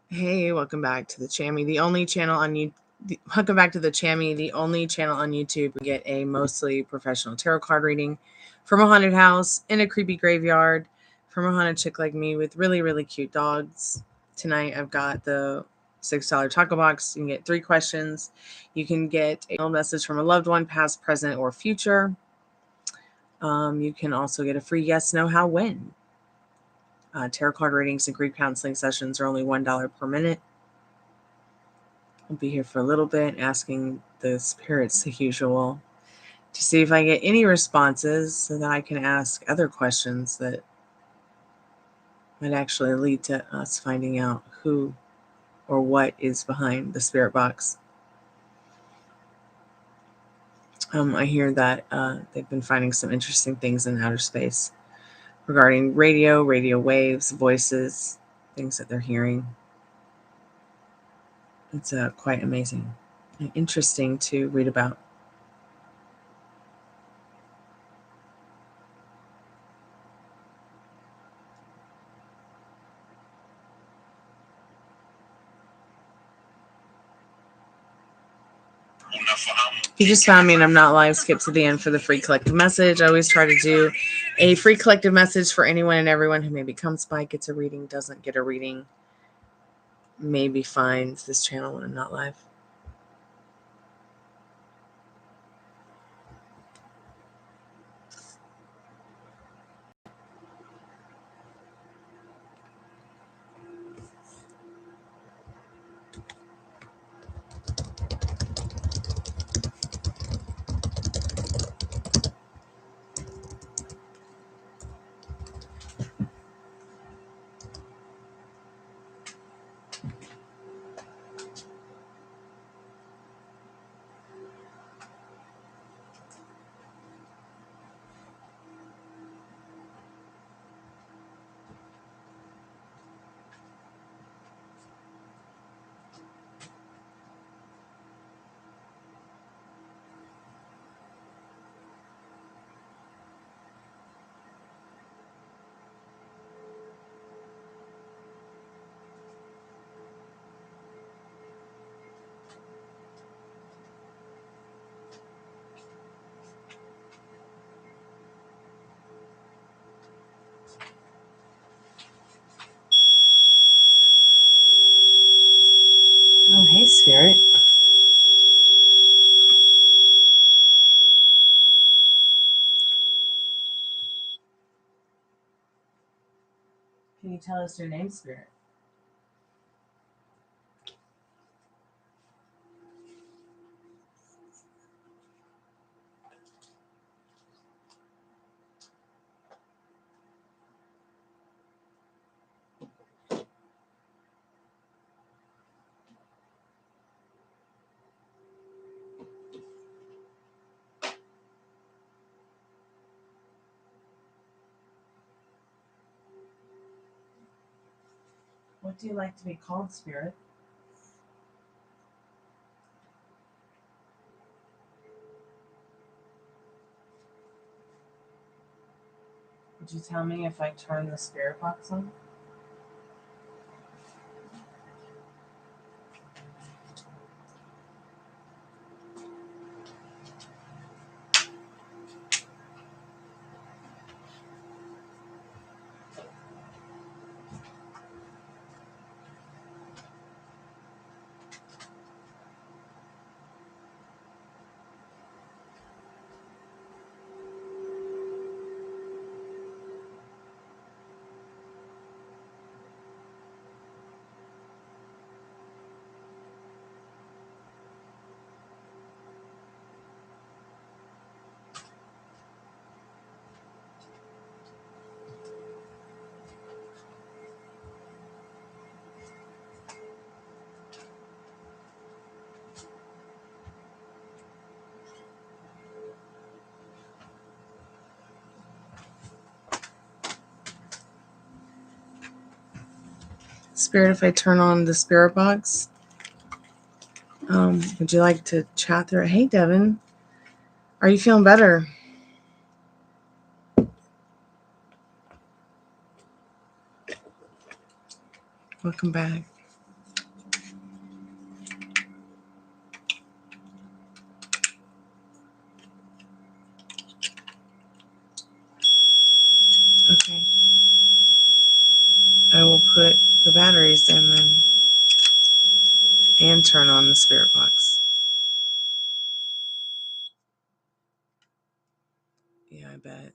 Hey, welcome back to the Chammy, the only channel on YouTube. Welcome back to the Chammy, the only channel on YouTube we get a mostly professional tarot card reading from a haunted house in a creepy graveyard from a haunted chick like me with really, really cute dogs. Tonight I've got the $6 Tacobox. You can get 3 questions. You can get a message from a loved one, past, present, or future. You can also get a free yes, no, how, when. Tarot card readings and group counseling sessions are only $1 per minute. I'll be here for a little bit asking the spirits the usual to see if I get any responses so that I can ask other questions that might actually lead to us finding out who or what is behind the spirit box. I hear that they've been finding some interesting things in outer space regarding radio waves, voices, things that they're hearing. It's quite amazing and interesting to read about. If you just found me and I'm not live, skip to the end for the free collective message. I always try to do a free collective message for anyone and everyone who maybe comes by, gets a reading, doesn't get a reading, maybe finds this channel when I'm not live. Oh, hey, Spirit. Can you tell us your name, Spirit? What do you like to be called, Spirit? Would you tell me if I turn the spirit box on? Spirit, if I turn on the spirit box, would you like to chat through it? Hey, Devin, are you feeling better? Welcome back. Okay. I will put the batteries in then and turn on the spirit box. Yeah, I bet.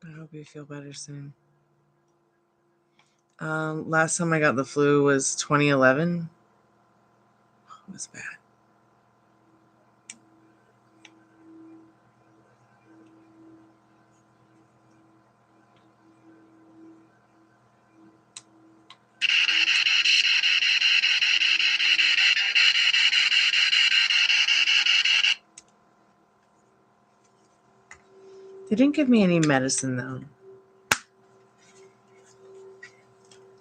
I hope you feel better soon. Last time I got the flu was 2011. It was bad. They didn't give me any medicine though.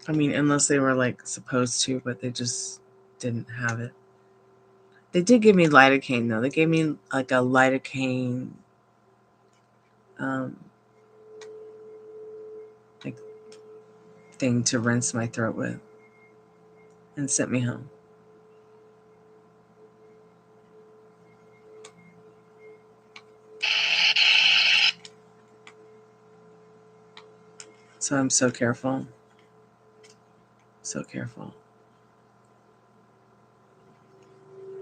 I mean, unless they were like supposed to, but they just didn't have it. They did give me lidocaine though. They gave me like a lidocaine like thing to rinse my throat with and sent me home. So I'm so careful. So careful.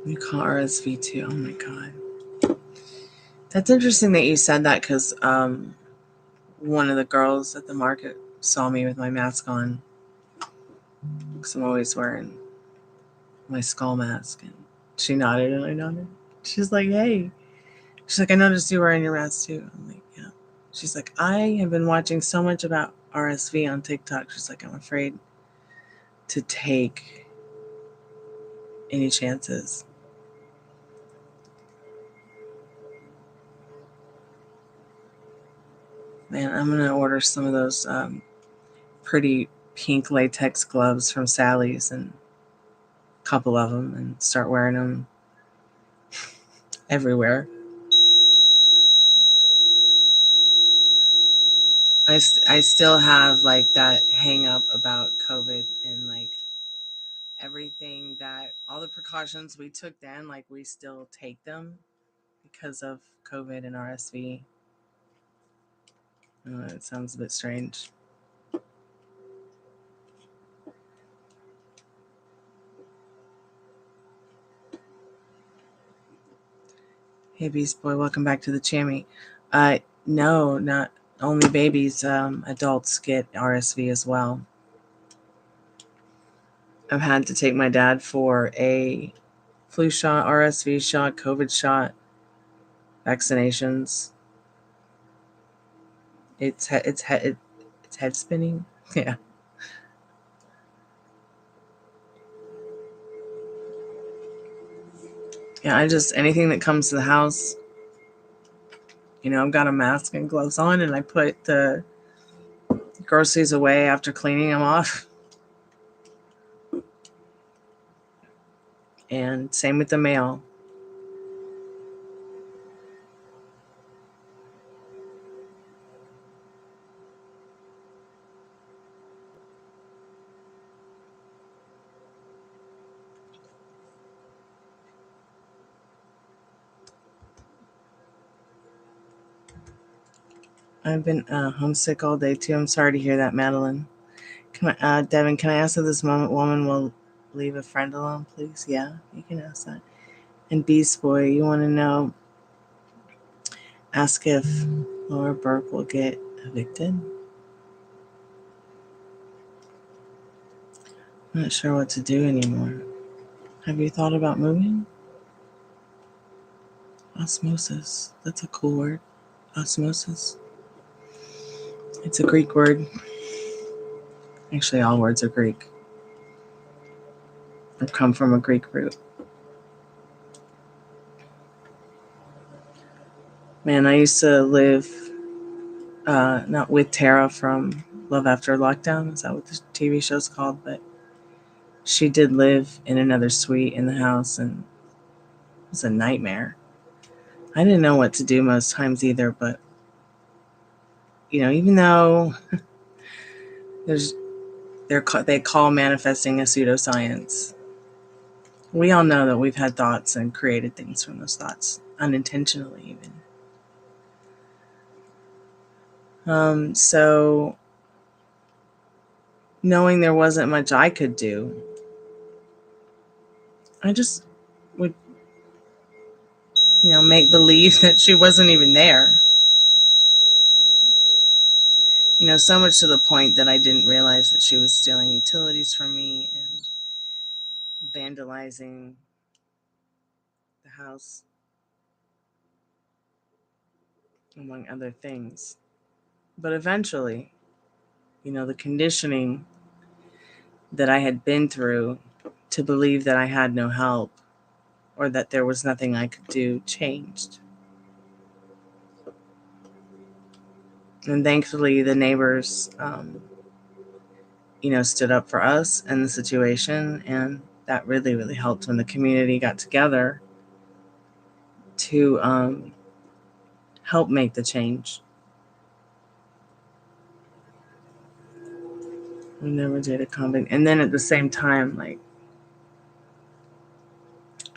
You call RSV too. Oh my God. That's interesting that you said that because one of the girls at the market saw me with my mask on because I'm always wearing my skull mask. And she nodded and I nodded. She's like, hey. She's like, I noticed you wearing your mask too. I'm like, yeah. She's like, I have been watching so much about RSV on TikTok. She's like, I'm afraid to take any chances. Man, I'm going to order some of those pretty pink latex gloves from Sally's and a couple of them and start wearing them everywhere. I still have like that hang up about COVID and like everything that all the precautions we took then, like we still take them because of COVID and RSV. It sounds a bit strange. Hey Beast Boy, welcome back to the Chammy. No, not only babies, adults get RSV as well. I've had to take my dad for a flu shot, RSV shot, COVID shot, vaccinations. It's head spinning. Yeah. Yeah, I just anything that comes to the house, I've got a mask and gloves on, and I put the groceries away after cleaning them off. And same with the mail. I've been homesick all day too. I'm sorry to hear that, Madeline. Devin, can I ask if this woman will leave a friend alone, please? Yeah, you can ask that. And Beast Boy, you want to know, ask if Laura Burke will get evicted? I'm not sure what to do anymore. Have you thought about moving? Osmosis. That's a cool word. Osmosis. It's a Greek word. Actually, all words are Greek. Or come from a Greek root. Man, I used to live not with Tara from Love After Lockdown. Is that what the TV show's called? But she did live in another suite in the house, and it was a nightmare. I didn't know what to do most times either, but even though there's They call manifesting a pseudoscience. We all know that we've had thoughts and created things from those thoughts, unintentionally even. So knowing there wasn't much I could do, I just would, make believe that she wasn't even there. So much to the point that I didn't realize that she was stealing utilities from me and vandalizing the house, among other things. But eventually, the conditioning that I had been through to believe that I had no help or that there was nothing I could do changed. And thankfully, the neighbors, stood up for us and the situation. And that really, really helped when the community got together to help make the change. We never did a combine. And then at the same time, I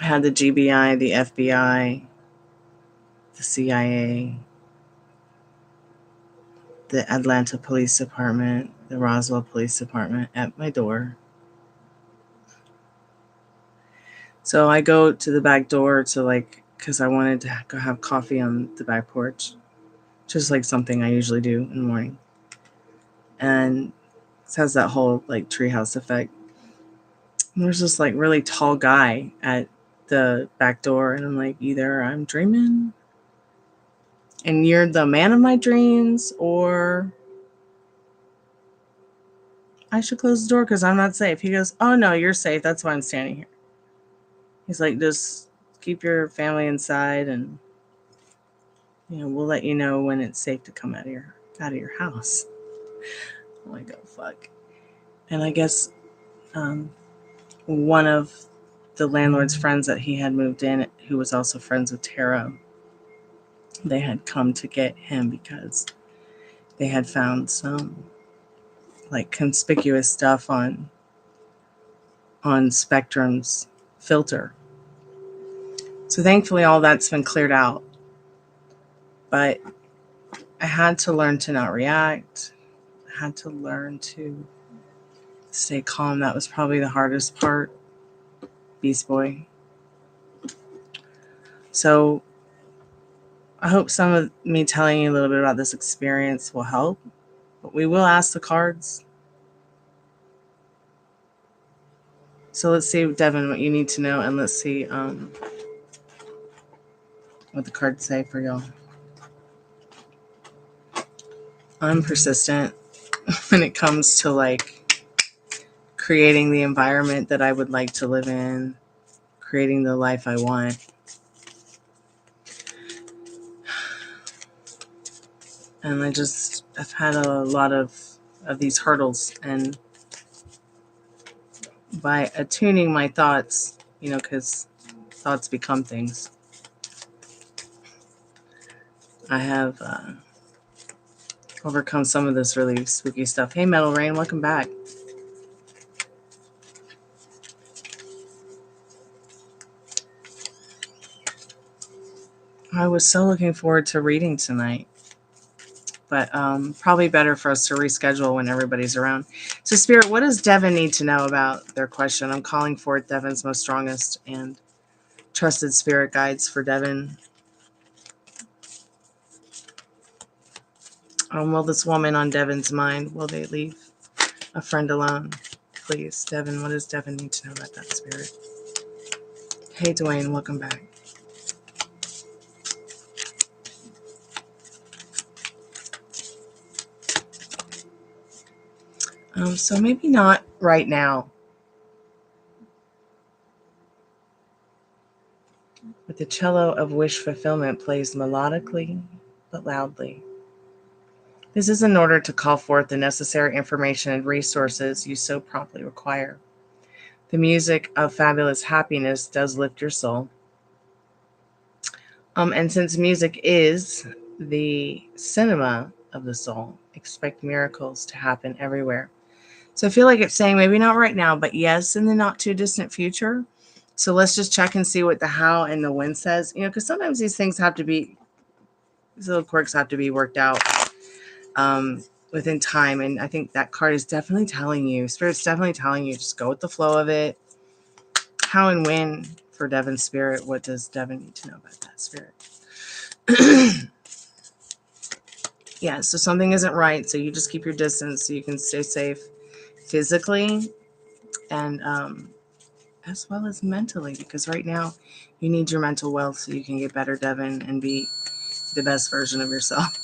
had the GBI, the FBI, the CIA, the Atlanta Police Department, the Roswell Police Department at my door. So I go to the back door to because I wanted to go have coffee on the back porch. Just something I usually do in the morning. And it has that whole treehouse effect. And there's this really tall guy at the back door. And I'm either I'm dreaming and you're the man of my dreams, or I should close the door because I'm not safe. He goes, oh no, you're safe. That's why I'm standing here. He's just keep your family inside and we'll let you know when it's safe to come out of your house. I'm oh fuck. And I guess one of the landlord's friends that he had moved in, who was also friends with Tarot, they had come to get him because they had found some conspicuous stuff on Spectrum's filter. So thankfully all that's been cleared out. But I had to learn to not react. I had to learn to stay calm. That was probably the hardest part. Beast Boy. So I hope some of me telling you a little bit about this experience will help. But we will ask the cards. So let's see, Devin, what you need to know. And let's see what the cards say for y'all. I'm persistent when it comes to creating the environment that I would like to live in, creating the life I want. And I've had a lot of these hurdles, and by attuning my thoughts, because thoughts become things, I have overcome some of this really spooky stuff. Hey, Metal Rain, welcome back. I was so looking forward to reading tonight, but probably better for us to reschedule when everybody's around. So, Spirit, what does Devin need to know about their question? I'm calling forth Devin's most strongest and trusted spirit guides for Devin. Will this woman on Devin's mind, will they leave a friend alone? Please, Devin, what does Devin need to know about that, Spirit? Hey, Dwayne, welcome back. So maybe not right now. But the cello of wish fulfillment plays melodically but loudly. This is in order to call forth the necessary information and resources you so promptly require. The music of fabulous happiness does lift your soul. And since music is the cinema of the soul, expect miracles to happen everywhere. So I feel like it's saying maybe not right now, but yes, in the not too distant future. So let's just check and see what the how and the when says, you know, because sometimes these things have to be, these little quirks have to be worked out within time. And I think that card is definitely telling you, Spirit's definitely telling you, just go with the flow of it. How and when for Devon's Spirit. What does Devon need to know about that, Spirit? Yeah, so something isn't right. So you just keep your distance so you can stay safe physically and as well as mentally, because right now you need your mental wealth so you can get better, Devon, and be the best version of yourself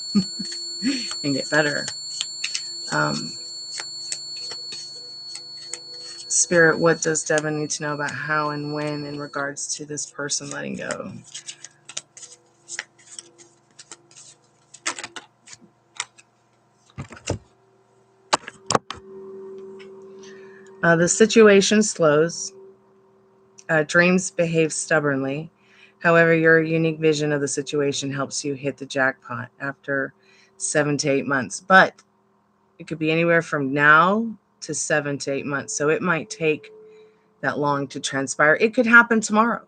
and get better. Spirit, what does Devon need to know about how and when in regards to this person letting go? The situation slows. Dreams behave stubbornly. However, your unique vision of the situation helps you hit the jackpot after 7 to 8 months. But it could be anywhere from now to 7 to 8 months. So it might take that long to transpire. It could happen tomorrow.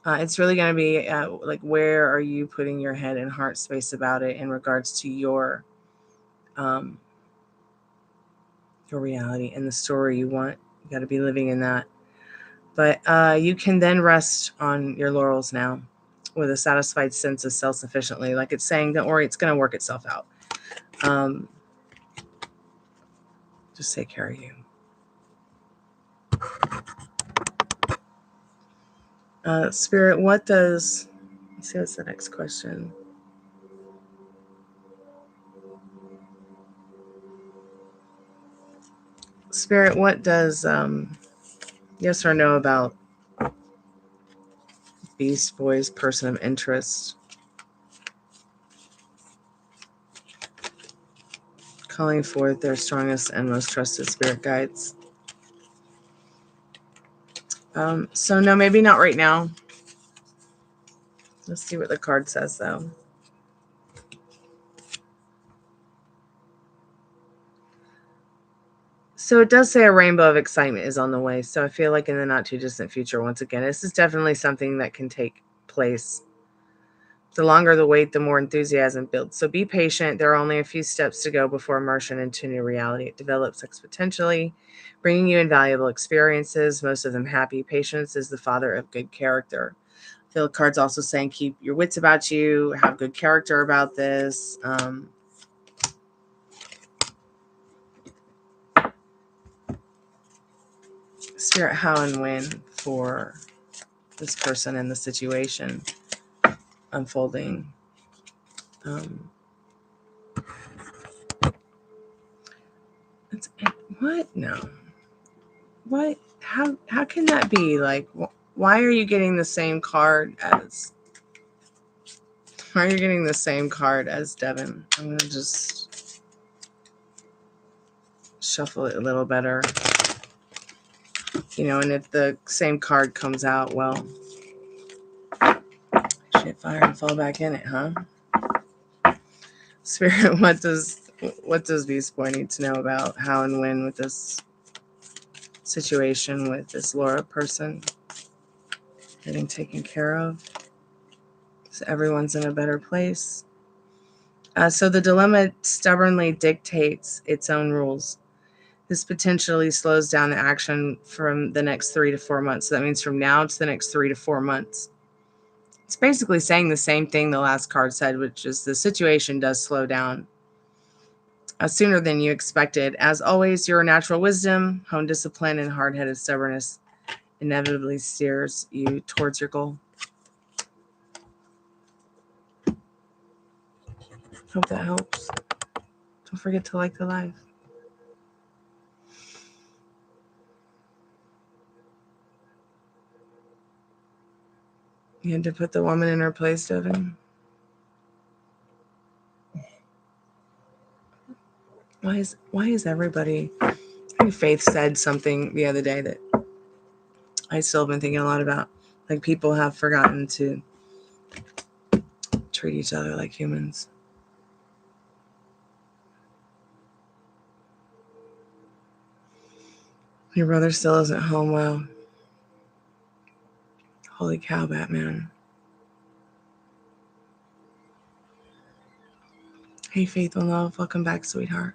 It's really going to be like, where are you putting your head and heart space about it in regards to your reality and the story you want. You got to be living in that. But you can then rest on your laurels now with a satisfied sense of self-sufficiently. Like it's saying, don't worry, it's going to work itself out. Just take care of you. Spirit, what does... Let's see, what's the next question? Spirit, what does yes or no about Beast Boy's person of interest? Calling forth their strongest and most trusted spirit guides. So no, maybe not right now. Let's see what the card says, though. So it does say a rainbow of excitement is on the way. So I feel like in the not too distant future, once again, this is definitely something that can take place. The longer the wait, the more enthusiasm builds. So be patient. There are only a few steps to go before immersion into new reality. It develops exponentially, bringing you invaluable experiences, most of them happy. Patience is the father of good character. I feel the card's also saying keep your wits about you, have good character about this. Spirit, how and when for this person and the situation unfolding. What? No. What? How can that be? Like, why are you getting the same card as... Why are you getting the same card as Devon? I'm going to just shuffle it a little better. You know, and if the same card comes out, well, shit, fire and fall back in it, huh? Spirit, what does Beast Boy need to know about how and when with this situation with this Laura person getting taken care of? So everyone's in a better place. So the dilemma stubbornly dictates its own rules. This potentially slows down the action from the next 3 to 4 months. So that means from now to the next 3 to 4 months. It's basically saying the same thing the last card said, which is the situation does slow down sooner than you expected. As always, your natural wisdom, honed discipline, and hard-headed stubbornness inevitably steers you towards your goal. Hope that helps. Don't forget to like the live. You had to put the woman in her place, Devon. Why is everybody... I think Faith said something the other day that I still have been thinking a lot about. Like, people have forgotten to treat each other like humans. Your brother still isn't home. Wow. Holy cow, Batman. Hey, Faith and Love. Welcome back, sweetheart.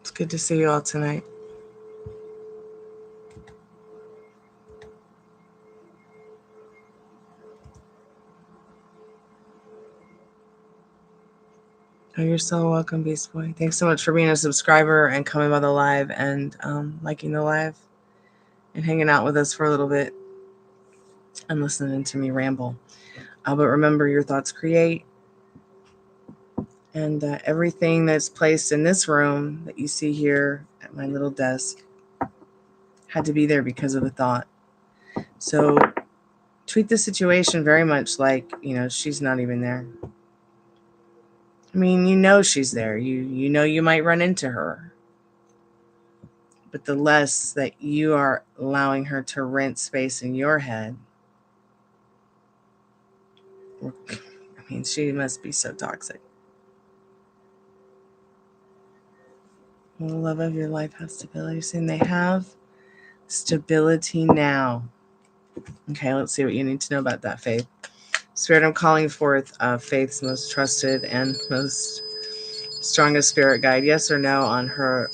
It's good to see you all tonight. Oh, you're so welcome, Beast Boy. Thanks so much for being a subscriber and coming by the live and liking the live and hanging out with us for a little bit and listening to me ramble. But remember, your thoughts create. And everything that's placed in this room that you see here at my little desk had to be there because of a thought. So treat the situation very much like, she's not even there. I mean, she's there. You know you might run into her. But the less that you are allowing her to rent space in your head, she must be so toxic. Well, the love of your life has stability. Saying they have stability now. Okay, let's see what you need to know about that, Faith. Spirit, I'm calling forth Faith's most trusted and most strongest spirit guide. Yes or no on her.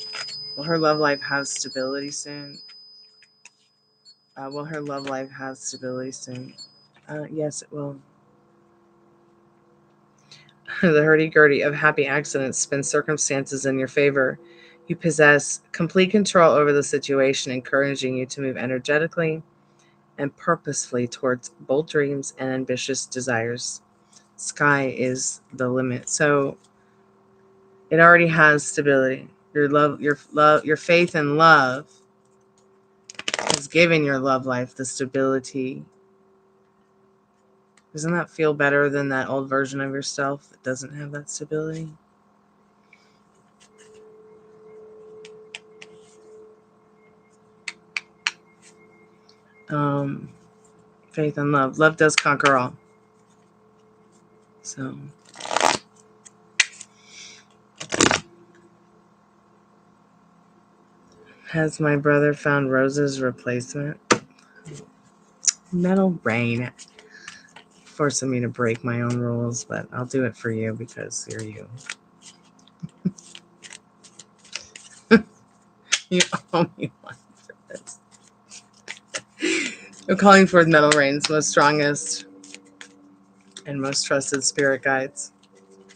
Will her love life have stability soon? Will her love life have stability soon? Yes, it will. The hurdy-gurdy of happy accidents spin circumstances in your favor. You possess complete control over the situation, encouraging you to move energetically and purposefully towards bold dreams and ambitious desires. Sky is the limit. So it already has stability. Your faith and love has given your love life the stability. Doesn't that feel better than that old version of yourself that doesn't have that stability? Faith and love. Love does conquer all. So has my brother found Rose's replacement? Metal Rain. Forcing me to break my own rules, but I'll do it for you because you're you. You owe me one for this. I'm calling forth Metal Rain's most strongest and most trusted spirit guides.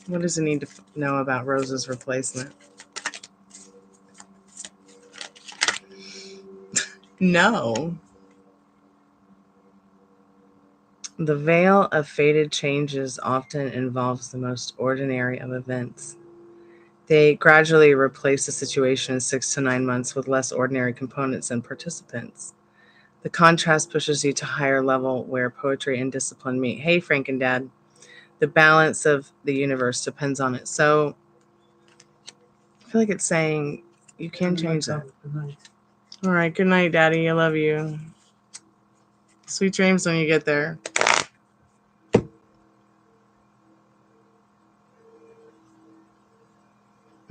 What does he need to know about Rose's replacement? No. The veil of fated changes often involves the most ordinary of events. They gradually replace the situation in 6 to 9 months with less ordinary components and participants. The contrast pushes you to higher level where poetry and discipline meet. Hey, Frank and Dad. The balance of the universe depends on it. So I feel like it's saying you can change that. All right. Good night, Daddy. I love you. Sweet dreams when you get there.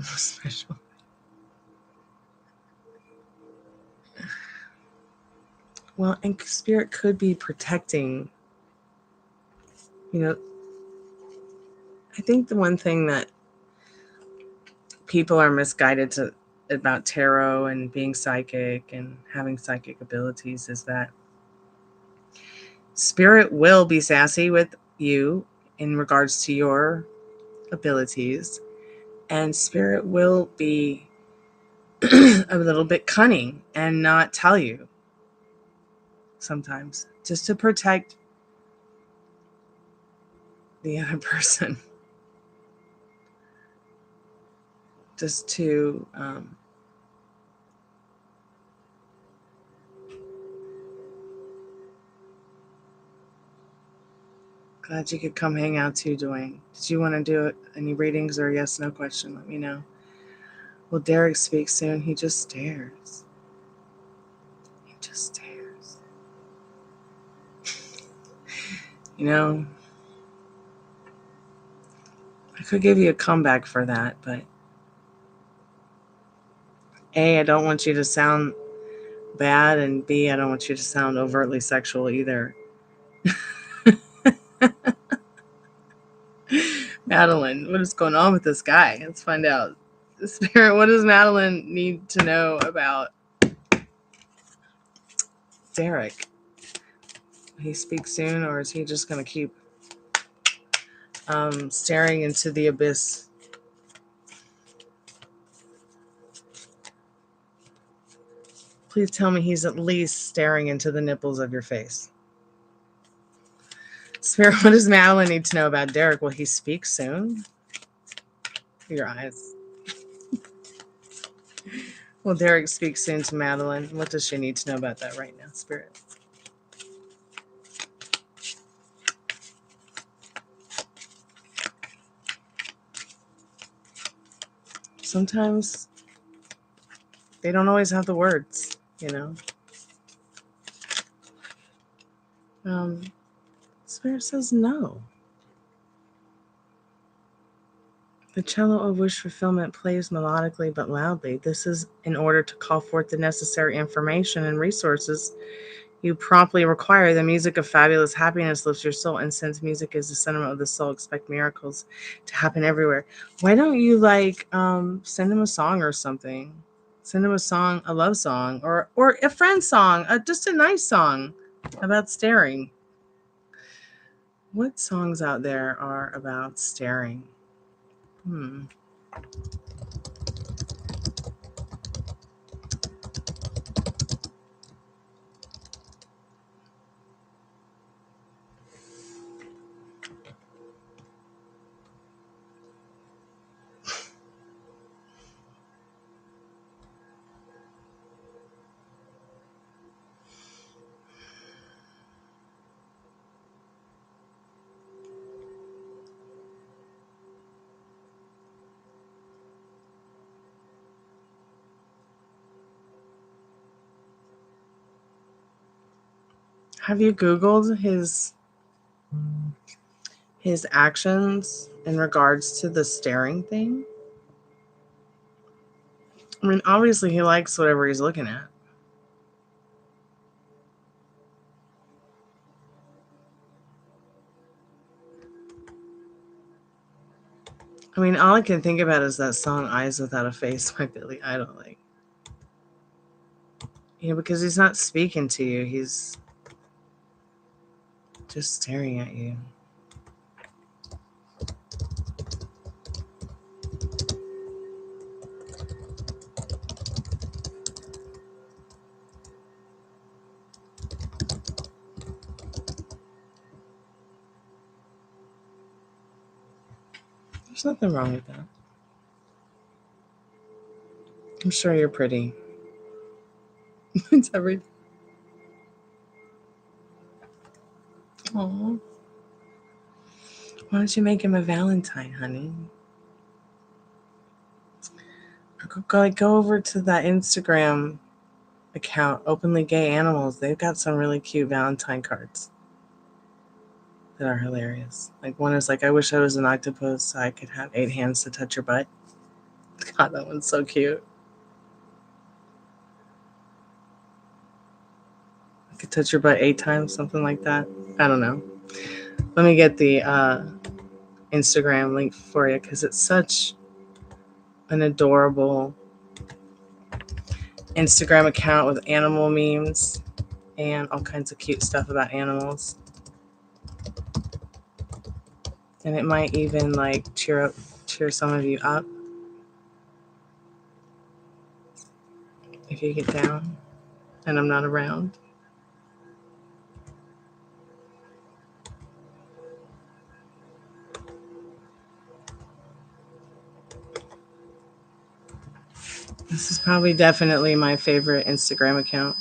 Special. Well, and spirit could be protecting. I think the one thing that people are misguided about tarot and being psychic and having psychic abilities is that spirit will be sassy with you in regards to your abilities, and spirit will be a little bit cunning and not tell you sometimes, just to protect the other person, just to glad you could come hang out too, Dwayne. Did you want to do any readings or yes no question? Let me know. Will Derek speak soon? He just stares. He just stares. I could give you a comeback for that, but A, I don't want you to sound bad, and B, I don't want you to sound overtly sexual either. Madeline, what is going on with this guy? Let's find out. Spirit, what does Madeline need to know about Derek? Will he speak soon, or is he just going to keep staring into the abyss? Please tell me he's at least staring into the nipples of your face. Spirit, what does Madeline need to know about Derek? Will he speak soon? Your eyes. Will Derek speak soon to Madeline? What does she need to know about that right now, Spirit? Sometimes they don't always have the words, you know. Spirit says no. The cello of wish fulfillment plays melodically but loudly. This is in order to call forth the necessary information and resources you promptly require. The music of fabulous happiness lifts your soul, and since music is the sentiment of the soul, expect miracles to happen everywhere. Why don't you send him a song or something? Send him a song, a love song, or a friend song, just a nice song about staring. What songs out there are about staring? Have you Googled his actions in regards to the staring thing? I mean, obviously he likes whatever he's looking at. I mean, all I can think about is that song Eyes Without a Face by Billy Idol. Like, you know, because he's not speaking to you. He's just staring at you. There's nothing wrong with that. I'm sure you're pretty. It's everything. Aww. Why don't you make him a Valentine, honey? Go over to that Instagram account, Openly Gay Animals. They've got some really cute Valentine cards that are hilarious. Like, one is like, I wish I was an octopus so I could have 8 hands to touch your butt. God, that one's so cute. I could touch your butt 8 times, something like that. I don't know. Let me get the Instagram link for you, because it's such an adorable Instagram account with animal memes and all kinds of cute stuff about animals. And it might even like cheer some of you up if you get down and I'm not around. This is probably definitely my favorite Instagram account.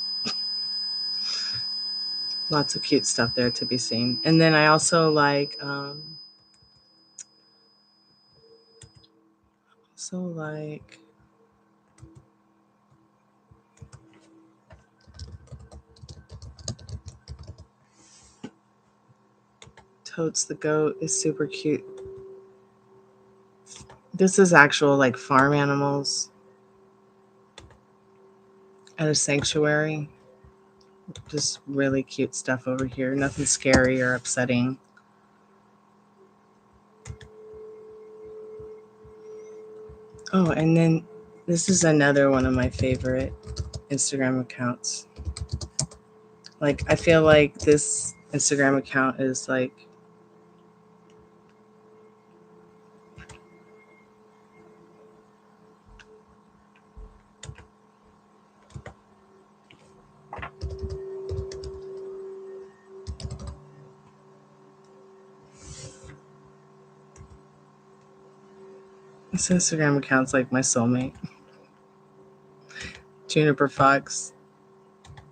Lots of cute stuff there to be seen. And then I also like Totes the goat is super cute. This is actual like farm animals. at a sanctuary. Just really cute stuff over here. Nothing scary or upsetting. Oh, and then this is another one of my favorite Instagram accounts. Like, I feel like this Instagram account is like this Instagram account's like my soulmate. Juniper Fox.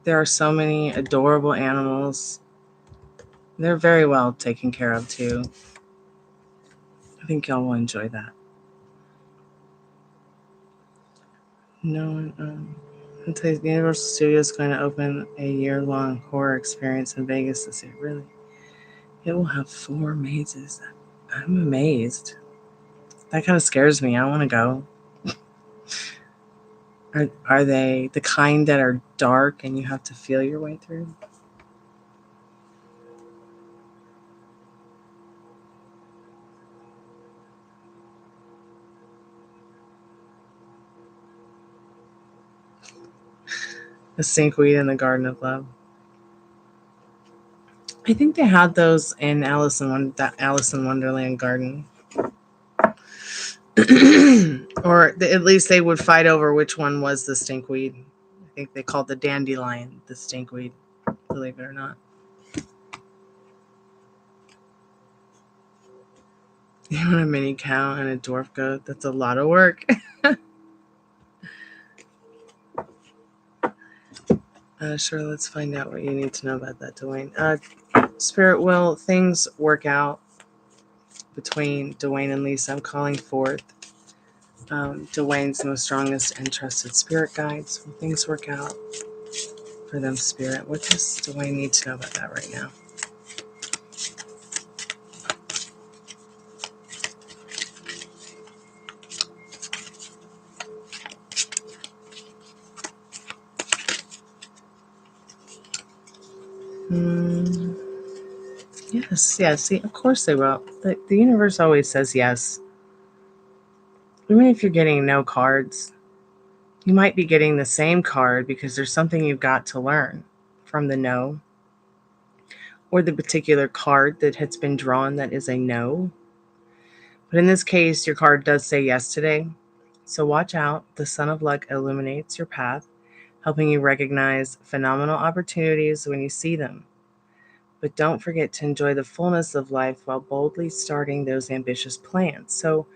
There are so many adorable animals. They're very well taken care of too. I think y'all will enjoy that. No, I'll tell you, the Universal Studios is going to open a year-long horror experience in Vegas this year. Really? It will have 4 mazes. I'm amazed. That kind of scares me. I want to go. Are they the kind that are dark and you have to feel your way through? The Stinkweed and the Garden of Love. I think they had those in that Alice in Wonderland garden. Or at least they would fight over which one was the stinkweed. I think they called the dandelion the stinkweed, believe it or not. You want a mini cow and a dwarf goat? That's a lot of work. Sure, let's find out what you need to know about that, Dwayne. Spirit, will things work out between Dwayne and Lisa? I'm calling forth Dwayne's most strongest and trusted spirit guides. Will things work out for them, Spirit? What does Dwayne need to know about that right now? Yes. See, of course they will. The universe always says yes. Even if you're getting no cards, you might be getting the same card because there's something you've got to learn from the no, or the particular card that has been drawn that is a no. But in this case, your card does say yes today. So watch out. The Sun of Luck illuminates your path, helping you recognize phenomenal opportunities when you see them. But don't forget to enjoy the fullness of life while boldly starting those ambitious plans. So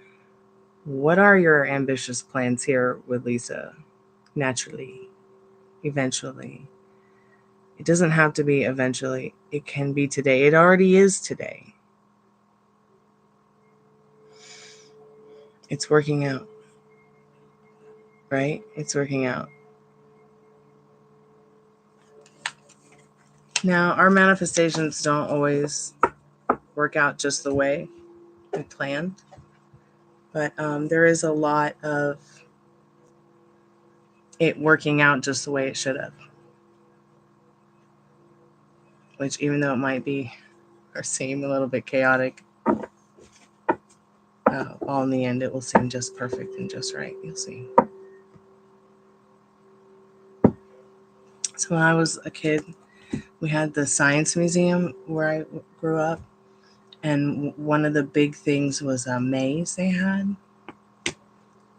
what are your ambitious plans here with Lisa? Naturally, eventually. It doesn't have to be eventually. It can be today. It already is today. It's working out. Right? It's working out. Now, our manifestations don't always work out just the way we planned. But there is a lot of it working out just the way it should have. Which, even though it might be or seem a little bit chaotic, all in the end, it will seem just perfect and just right. You'll see. So when I was a kid, we had the science museum where I grew up. And one of the big things was a maze they had.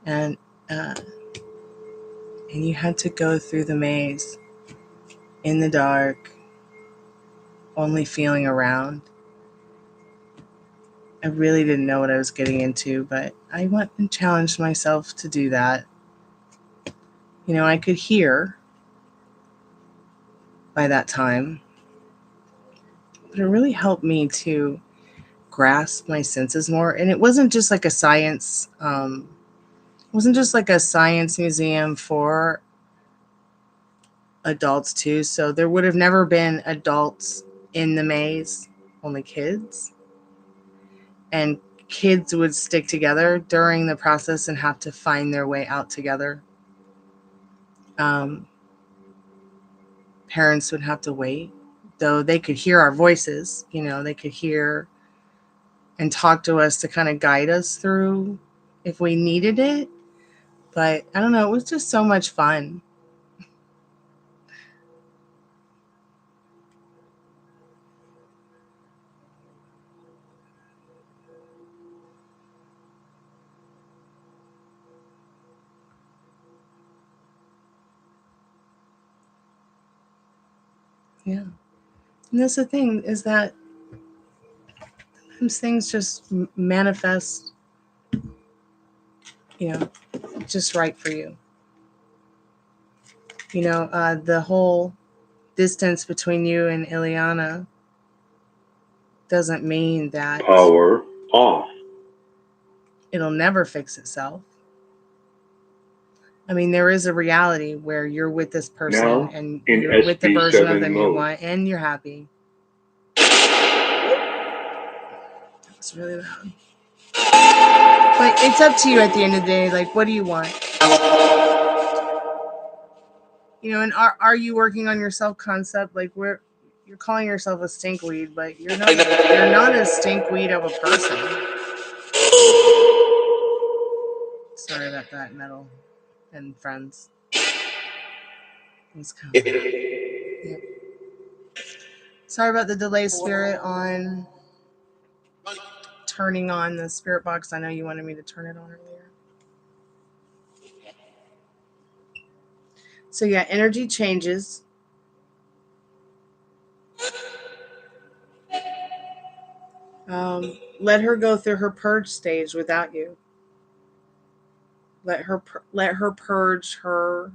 And you had to go through the maze in the dark, only feeling around. I really didn't know what I was getting into, but I went and challenged myself to do that. You know, I could hear by that time, but it really helped me to grasp my senses more. And it wasn't just like a science, museum for adults too. So there would have never been adults in the maze, only kids. And kids would stick together during the process and have to find their way out together. parents would have to wait, though they could hear our voices. They could hear and talk to us to kind of guide us through if we needed it. But I don't know, it was just so much fun. Yeah. And that's the thing, is that those things just manifest, just right for you. The whole distance between you and Ileana doesn't mean that power off. It'll never fix itself. I mean, there is a reality where you're with this person Now, and in you're with the version of SB7 them you mode. want, and you're happy. It's really loud. But it's up to you at the end of the day. Like, what do you want? And are you working on your self-concept? Like, you're calling yourself a stinkweed, but you're not a stinkweed of a person. Sorry about that, Metal and friends. Yep. Sorry about the delay, Spirit, on turning on the spirit box. I know you wanted me to turn it on earlier. So yeah, energy changes. Let her go through her purge stage without you. Let her purge her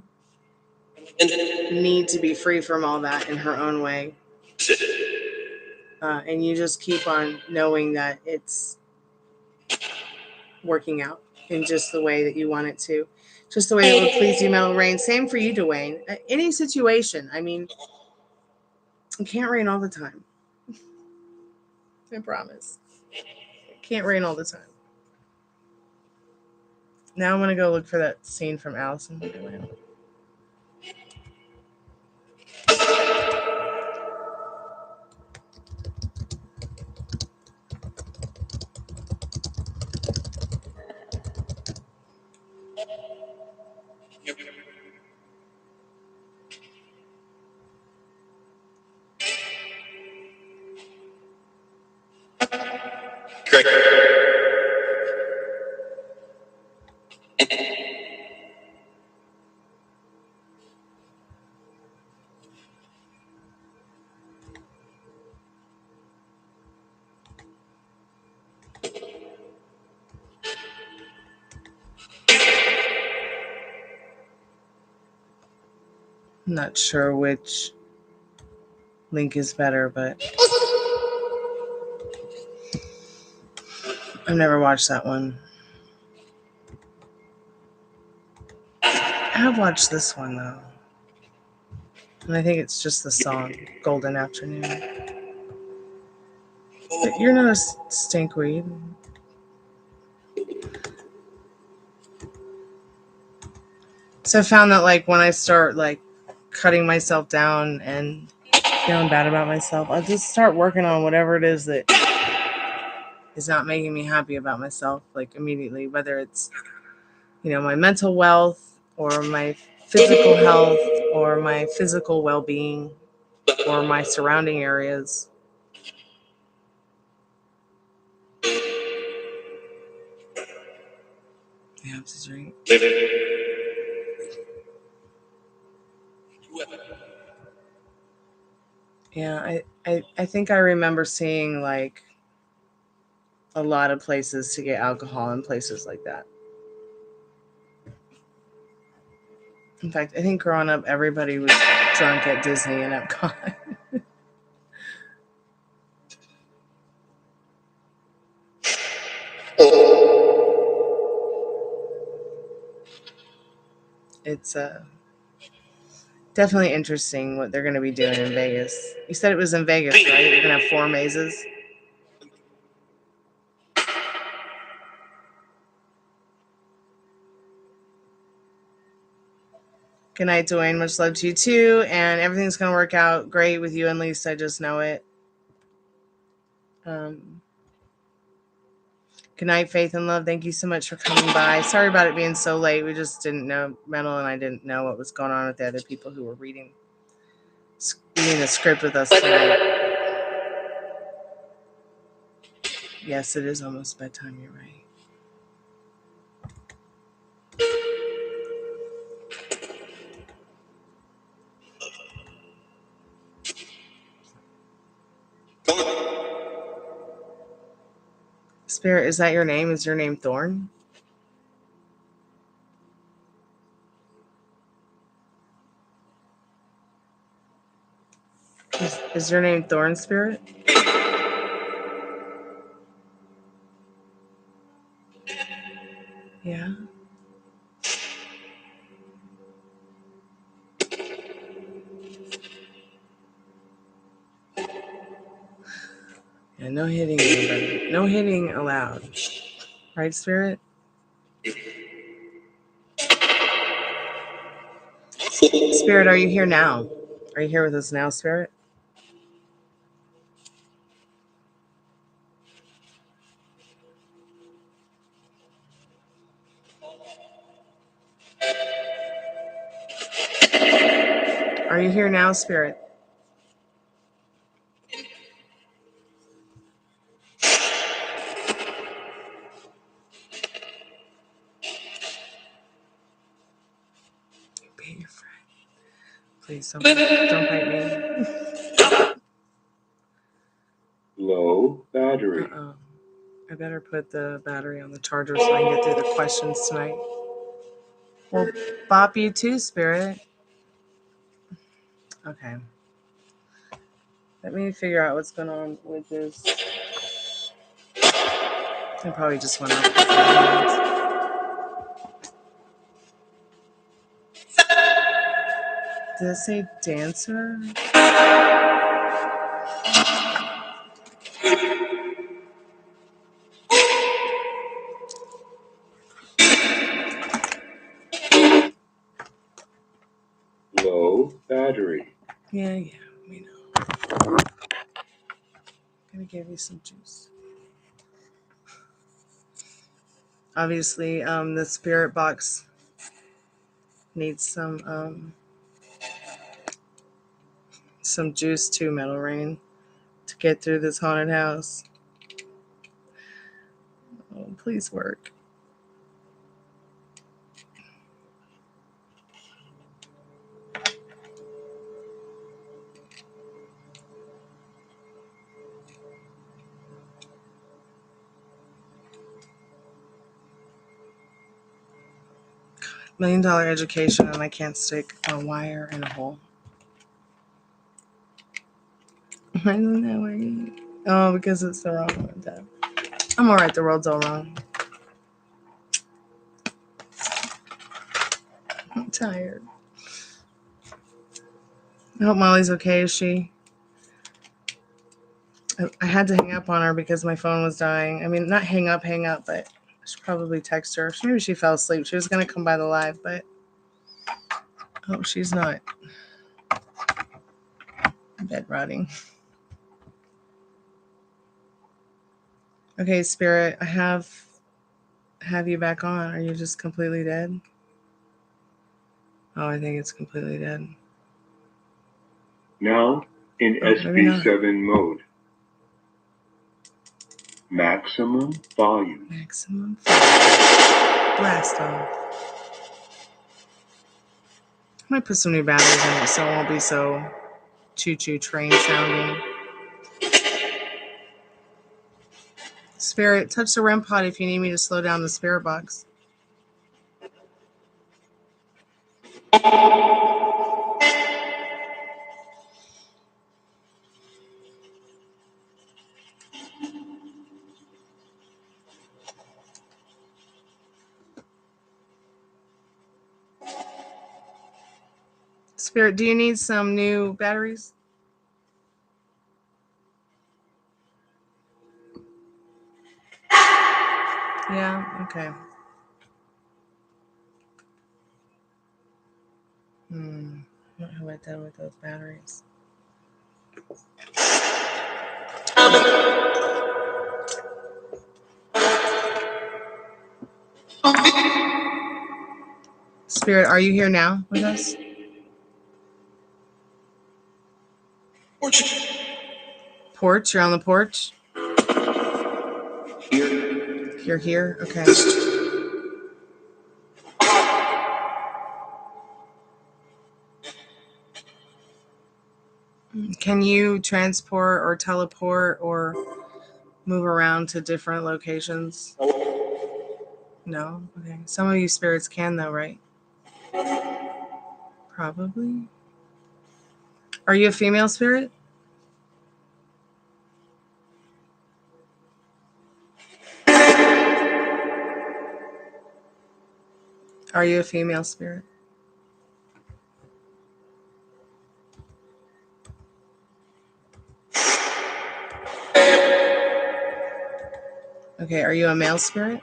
need to be free from all that in her own way. And you just keep on knowing that it's working out in just the way that you want it to. Just the way it would please you, Metal Rain. Same for you, Dwayne. Any situation. I mean, it can't rain all the time. I promise. It can't rain all the time. Now I'm going to go look for that scene from Alice in Wonderland. I'm not sure which link is better, but I've never watched that one. I have watched this one, though. And I think it's just the song, Golden Afternoon. But you're not a stinkweed. So I found that, like, when I start, like, cutting myself down and feeling bad about myself, I'll just start working on whatever it is that is not making me happy about myself, like, immediately. Whether it's, my mental wealth or my physical health or my physical well-being or my surrounding areas. Yeah, I'm just drink. Yeah, I think I remember seeing, like, a lot of places to get alcohol and places like that. In fact, I think growing up, everybody was drunk at Disney and Epcot. It's definitely interesting what they're going to be doing in Vegas. You said it was in Vegas, right? You're going to have 4 mazes. Good night, Dwayne. Much love to you too. And everything's going to work out great with you and Lisa. I just know it. Good night, Faith and Love. Thank you so much for coming by. Sorry about it being so late. We just didn't know, Mental and I didn't know what was going on with the other people who were reading the script with us tonight. Yes, it is almost bedtime. You're right. Spirit, is that your name? Is your name Thorn? Is your name Thorn, Spirit? Yeah. Yeah, no hitting anybody. No hitting allowed. Right, Spirit? Spirit, are you here now? Are you here with us now, Spirit? Are you here now, Spirit? Be your friend. Please don't bite me. Low battery. Uh-oh. I better put the battery on the charger so I can get through the questions tonight. Well, bop you too, Spirit. Okay. Let me figure out what's going on with this. I probably just went off. Did it say dancer? Low battery. Yeah, we know. I'm gonna give you some juice. Obviously, the spirit box needs some juice too, Metal Rain, to get through this haunted house. Oh, please work. $1 million education, and I can't stick a wire in a hole. I don't know where you. Oh, because it's the wrong one. Dad. I'm alright. The world's all wrong. I'm tired. I hope Molly's okay. Is she? I had to hang up on her because my phone was dying. I mean, not hang up, but I should probably text her. Maybe she fell asleep. She was going to come by the live, but oh, she's not. Bed rotting. Okay, Spirit, I have you back on. Are you just completely dead? Oh, I think it's completely dead. Now in SB7 mode. Maximum volume. Maximum volume. Blast off. I might put some new batteries in it so it won't be so choo-choo train sounding. Spirit, touch the REM pod if you need me to slow down the spirit box. Spirit, do you need some new batteries? Yeah, okay. What have I done with those batteries? Spirit, are you here now with us? Porch? You're on the porch? You're here? Okay. Can you transport or teleport or move around to different locations? No? Okay. Some of you spirits can though, right? Probably. Are you a female spirit? Are you a female spirit? Okay, are you a male spirit?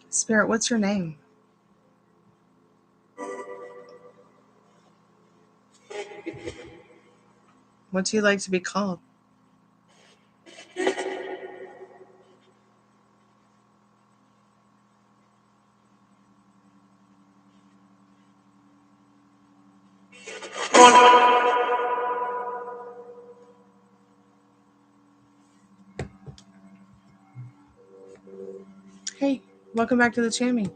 Spirit, what's your name? What do you like to be called? Hey, welcome back to the Chammy.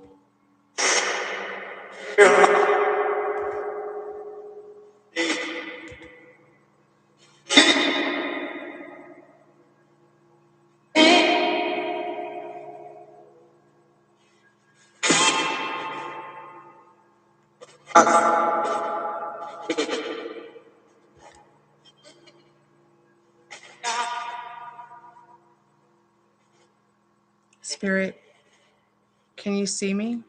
Spirit, can you see me?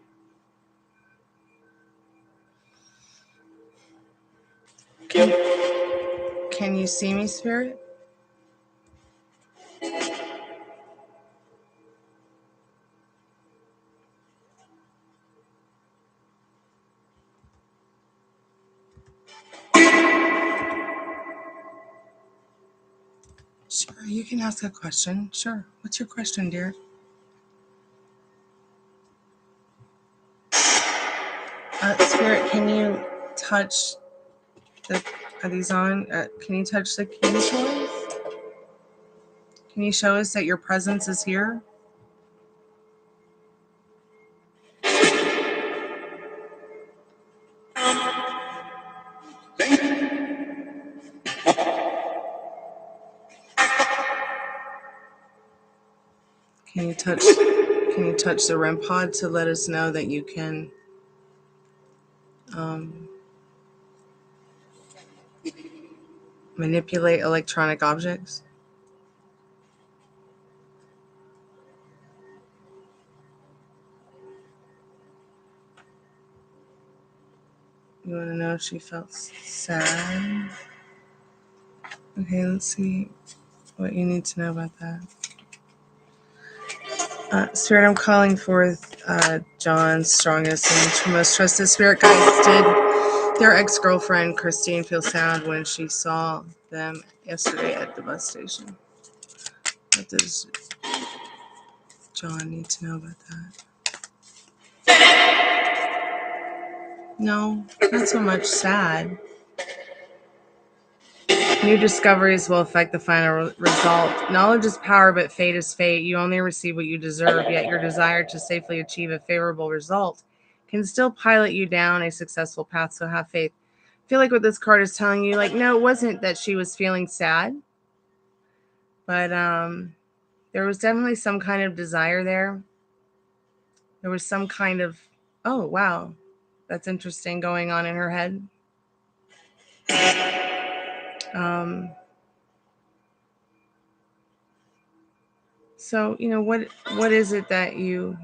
Can you see me, Spirit? Sure, you can ask a question. Sure. What's your question, dear? Spirit, can you touch the... Are these on? Can you touch the keys for us? Can you show us that your presence is here? Can you touch the REM pod to let us know that you can manipulate electronic objects? You want to know if she felt sad? Okay, let's see what you need to know about that. Spirit, I'm calling forth John's strongest and most trusted spirit guides. Did their ex-girlfriend Christine feel sad when she saw them yesterday at the bus station? What does John need to know about that? No, not so much sad. New discoveries will affect the final result. Knowledge is power, but fate is fate. You only receive what you deserve, yet your desire to safely achieve a favorable result can still pilot you down a successful path, so have faith. I feel like what this card is telling you, like, no, it wasn't that she was feeling sad, but there was definitely some kind of desire there. There was some kind of, oh, wow, that's interesting, going on in her head. So, you know, what is it that you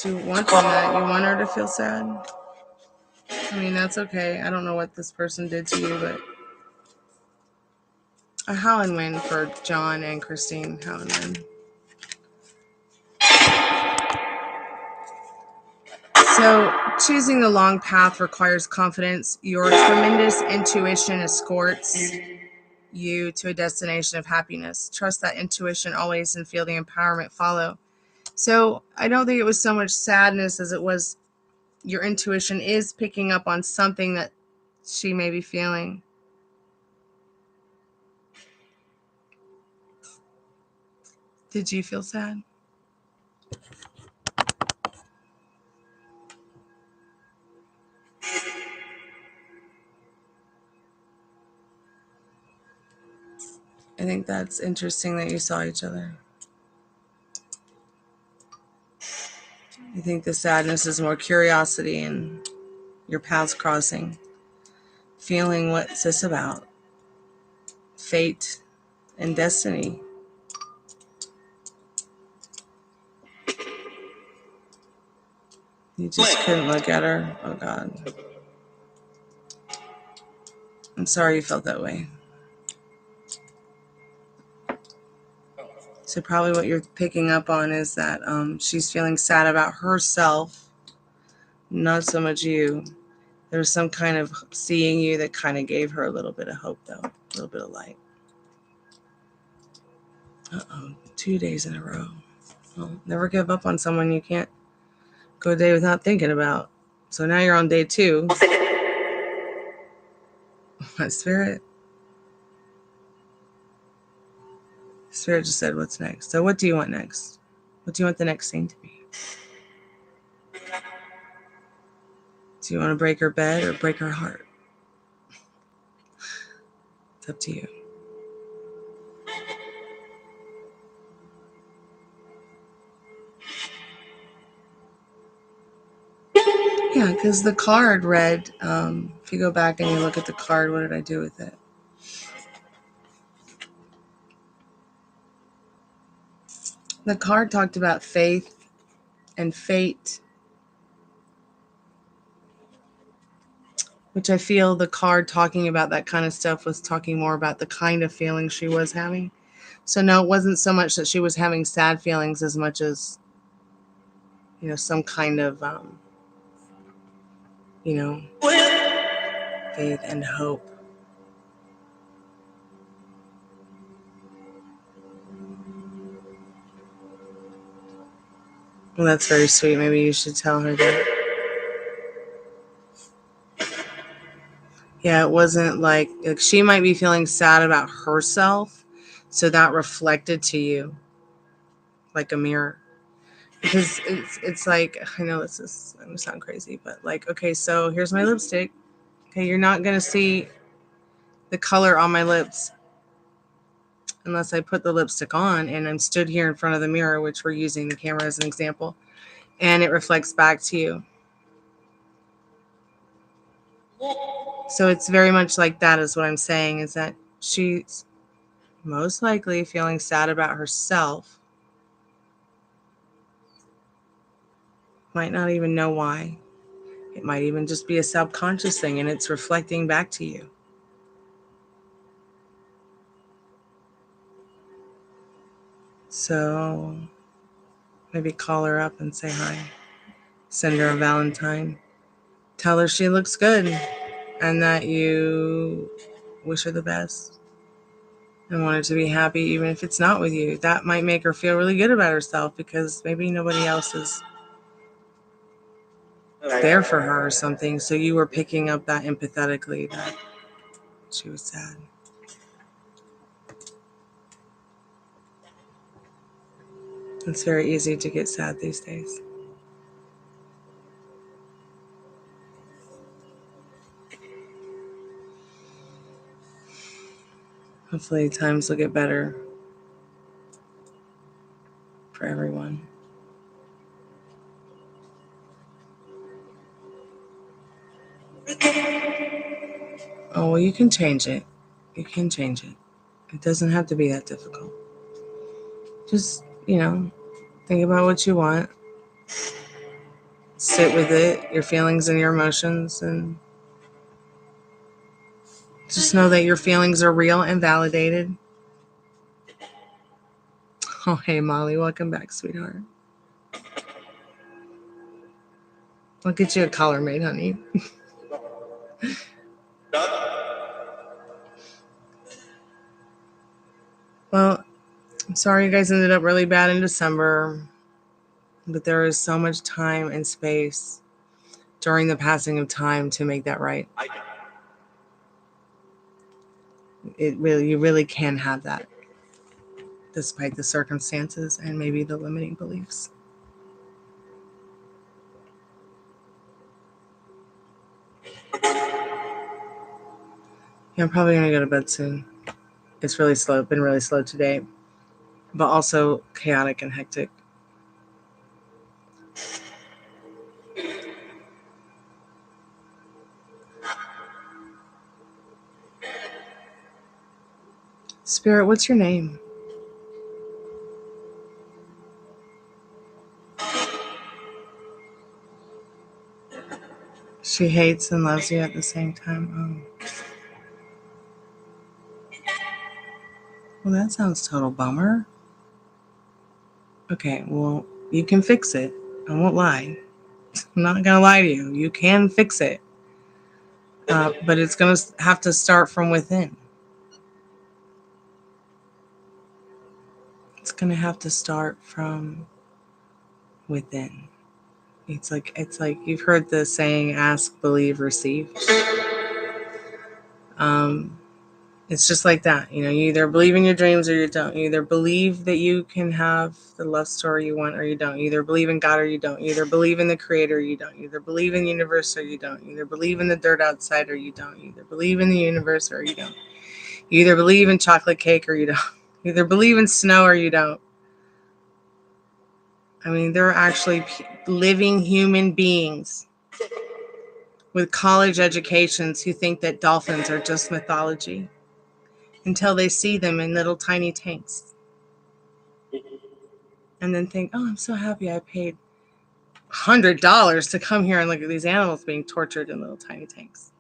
want from that? You want her to feel sad? I mean, that's okay. I don't know what this person did to you, but a how and when for John and Christine. How and when. So, choosing the long path requires confidence. Your tremendous intuition escorts you to a destination of happiness. Trust that intuition always and feel the empowerment follow. So, I don't think it was so much sadness as it was your intuition is picking up on something that she may be feeling. Did you feel sad? I think that's interesting that you saw each other. I think the sadness is more curiosity and your paths crossing. Feeling what's this about? Fate and destiny. You just couldn't look at her. Oh God. I'm sorry you felt that way. So probably what you're picking up on is that she's feeling sad about herself, not so much you. There was some kind of seeing you that kind of gave her a little bit of hope, though. A little bit of light. Uh-oh. 2 days in a row. Well, never give up on someone you can't go a day without thinking about. So now you're on day 2. What, Spirit? Spirit just said, what's next? So what do you want next? What do you want the next scene to be? Do you want to break her bed or break her heart? It's up to you. Yeah, because the card read, if you go back and you look at the card, what did I do with it? The card talked about faith and fate, which I feel the card talking about that kind of stuff was talking more about the kind of feelings she was having. So no, it wasn't so much that she was having sad feelings as much as, you know, some kind of, you know, faith and hope. Well, that's very sweet. Maybe you should tell her that. Yeah, it wasn't like she might be feeling sad about herself, so that reflected to you like a mirror. Because it's like, I know this is, I'm gonna sound crazy, but like, okay, so here's my lipstick. Okay, you're not gonna see the color on my lips unless I put the lipstick on and I'm stood here in front of the mirror, which we're using the camera as an example, and it reflects back to you. So it's very much like that is what I'm saying, is that she's most likely feeling sad about herself. Might not even know why. It might even just be a subconscious thing and it's reflecting back to you. So maybe call her up and say hi. Send her a Valentine. Tell her she looks good and that you wish her the best and want her to be happy even if it's not with you. That might make her feel really good about herself because maybe nobody else is there for her or something. So you were picking up that empathetically that she was sad. It's very easy to get sad these days. Hopefully times will get better for everyone. Oh, well, you can change it. You can change it. It doesn't have to be that difficult. Just, think about what you want. Sit with it, your feelings and your emotions, and just know that your feelings are real and validated. Oh, hey, Molly. Welcome back, sweetheart. I'll get you a collar made, honey. Well, I'm sorry you guys ended up really bad in December, but there is so much time and space during the passing of time to make that right. You really can have that, despite the circumstances and maybe the limiting beliefs. Yeah, I'm probably gonna go to bed soon. It's really slow. Been really slow today, but also chaotic and hectic. Spirit, what's your name? She hates and loves you at the same time. Oh. Well, that sounds total bummer. Okay, well, you can fix it. I won't lie. I'm not gonna lie to you. You can fix it. But it's gonna have to start from within. It's gonna have to start from within. It's like you've heard the saying, ask, believe, receive. It's just like that. You either believe in your dreams or you don't. You either believe that you can have the love story you want or you don't. You either believe in God or you don't. You either believe in the creator or you don't. You either believe in the universe or you don't. You either believe in the dirt outside or you don't. You either believe in the universe or you don't. You either believe in chocolate cake or you don't. You either believe in snow or you don't. I mean, there are actually living human beings with college educations who think that dolphins are just mythology until they see them in little tiny tanks. And then think, oh, I'm so happy I paid $100 to come here and look at these animals being tortured in little tiny tanks.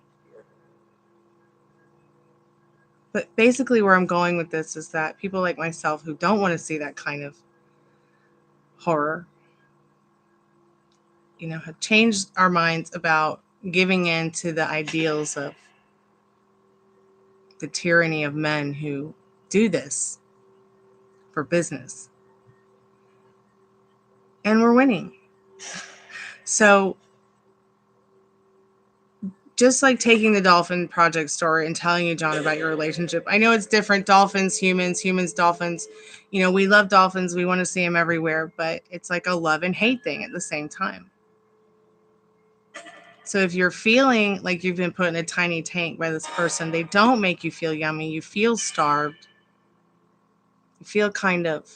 But basically where I'm going with this is that people like myself who don't want to see that kind of horror, have changed our minds about giving in to the ideals of the tyranny of men who do this for business. And we're winning. So just like taking the Dolphin Project story and telling you, John, about your relationship. I know it's different. Dolphins, humans, dolphins. We love dolphins. We want to see them everywhere. But it's like a love and hate thing at the same time. So if you're feeling like you've been put in a tiny tank by this person, they don't make you feel yummy. You feel starved. You feel kind of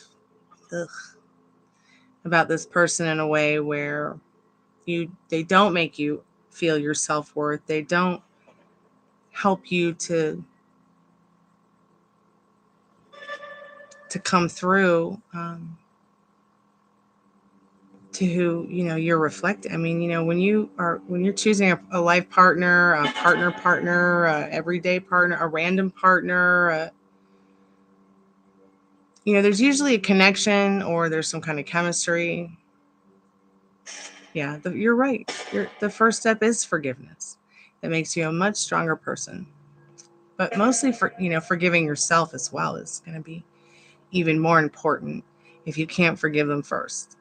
about this person in a way where they don't make you feel your self-worth. They don't help you to come through to who you're reflecting. I mean, when you're choosing a life partner, a partner, a everyday partner, a random partner, there's usually a connection or there's some kind of chemistry. Yeah, you're right. The first step is forgiveness. That makes you a much stronger person. But mostly forgiving yourself as well is going to be even more important if you can't forgive them first.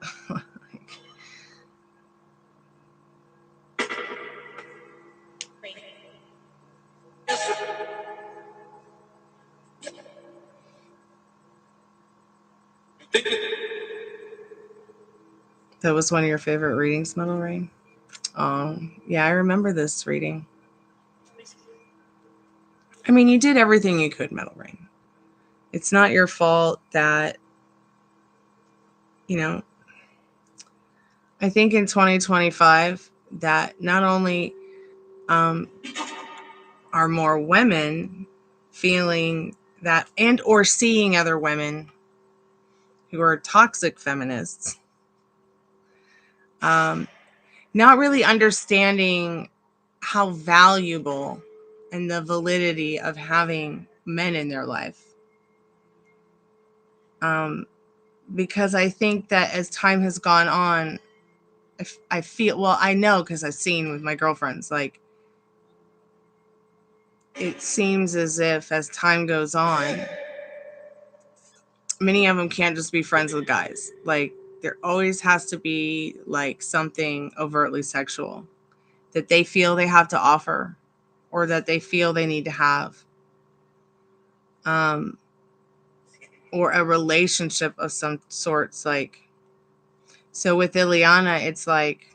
That was one of your favorite readings, Metal Rain? Yeah, I remember this reading. I mean, you did everything you could, Metal Rain. It's not your fault that, I think in 2025 that not only are more women feeling that, and or seeing other women who are toxic feminists, not really understanding how valuable and the validity of having men in their life. Because I think that as time has gone on, I feel, well, I know because I've seen with my girlfriends, like, it seems as if as time goes on, many of them can't just be friends with guys. Like, there always has to be like something overtly sexual that they feel they have to offer or that they feel they need to have. Or a relationship of some sorts. Like, so with Ileana, it's like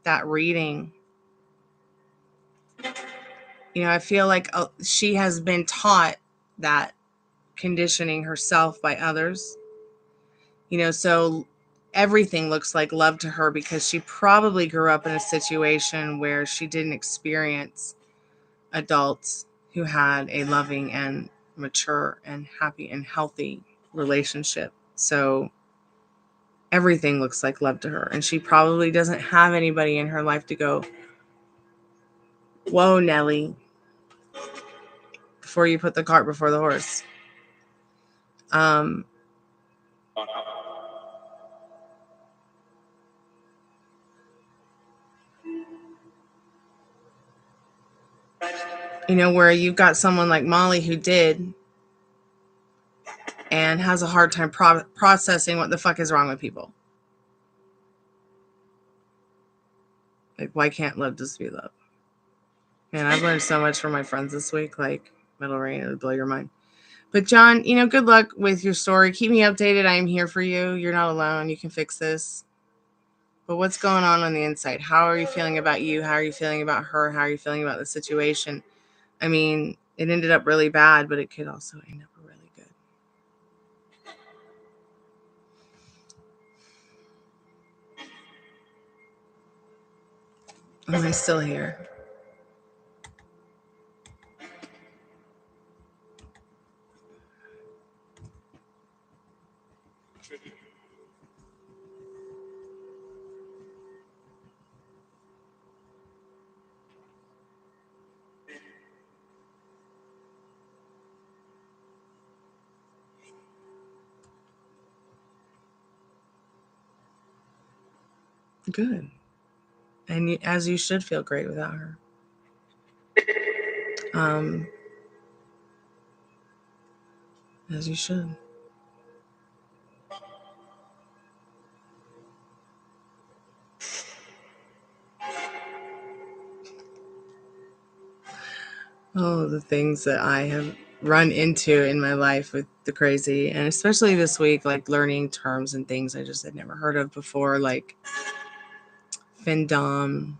that reading. You know, I feel like she has been taught that conditioning herself by others. You know, so everything looks like love to her because she probably grew up in a situation where she didn't experience adults who had a loving and mature and happy and healthy relationship. So everything looks like love to her. And she probably doesn't have anybody in her life to go, whoa, Nelly, before you put the cart before the horse. You know, where you've got someone like Molly who did and has a hard time processing what the fuck is wrong with people. Like, why can't love just be love? And I've learned so much from my friends this week, like Metal Rain, it would blow your mind. But John, you know, good luck with your story. Keep me updated. I am here for you. You're not alone. You can fix this. But what's going on the inside? How are you feeling about you? How are you feeling about her? How are you feeling about the situation? I mean, it ended up really bad, but it could also end up really good. Am I still here? Good. And as you should feel great without her. As you should. Oh, the things that I have run into in my life with the crazy, and especially this week, like learning terms and things I just had never heard of before, like FinDom,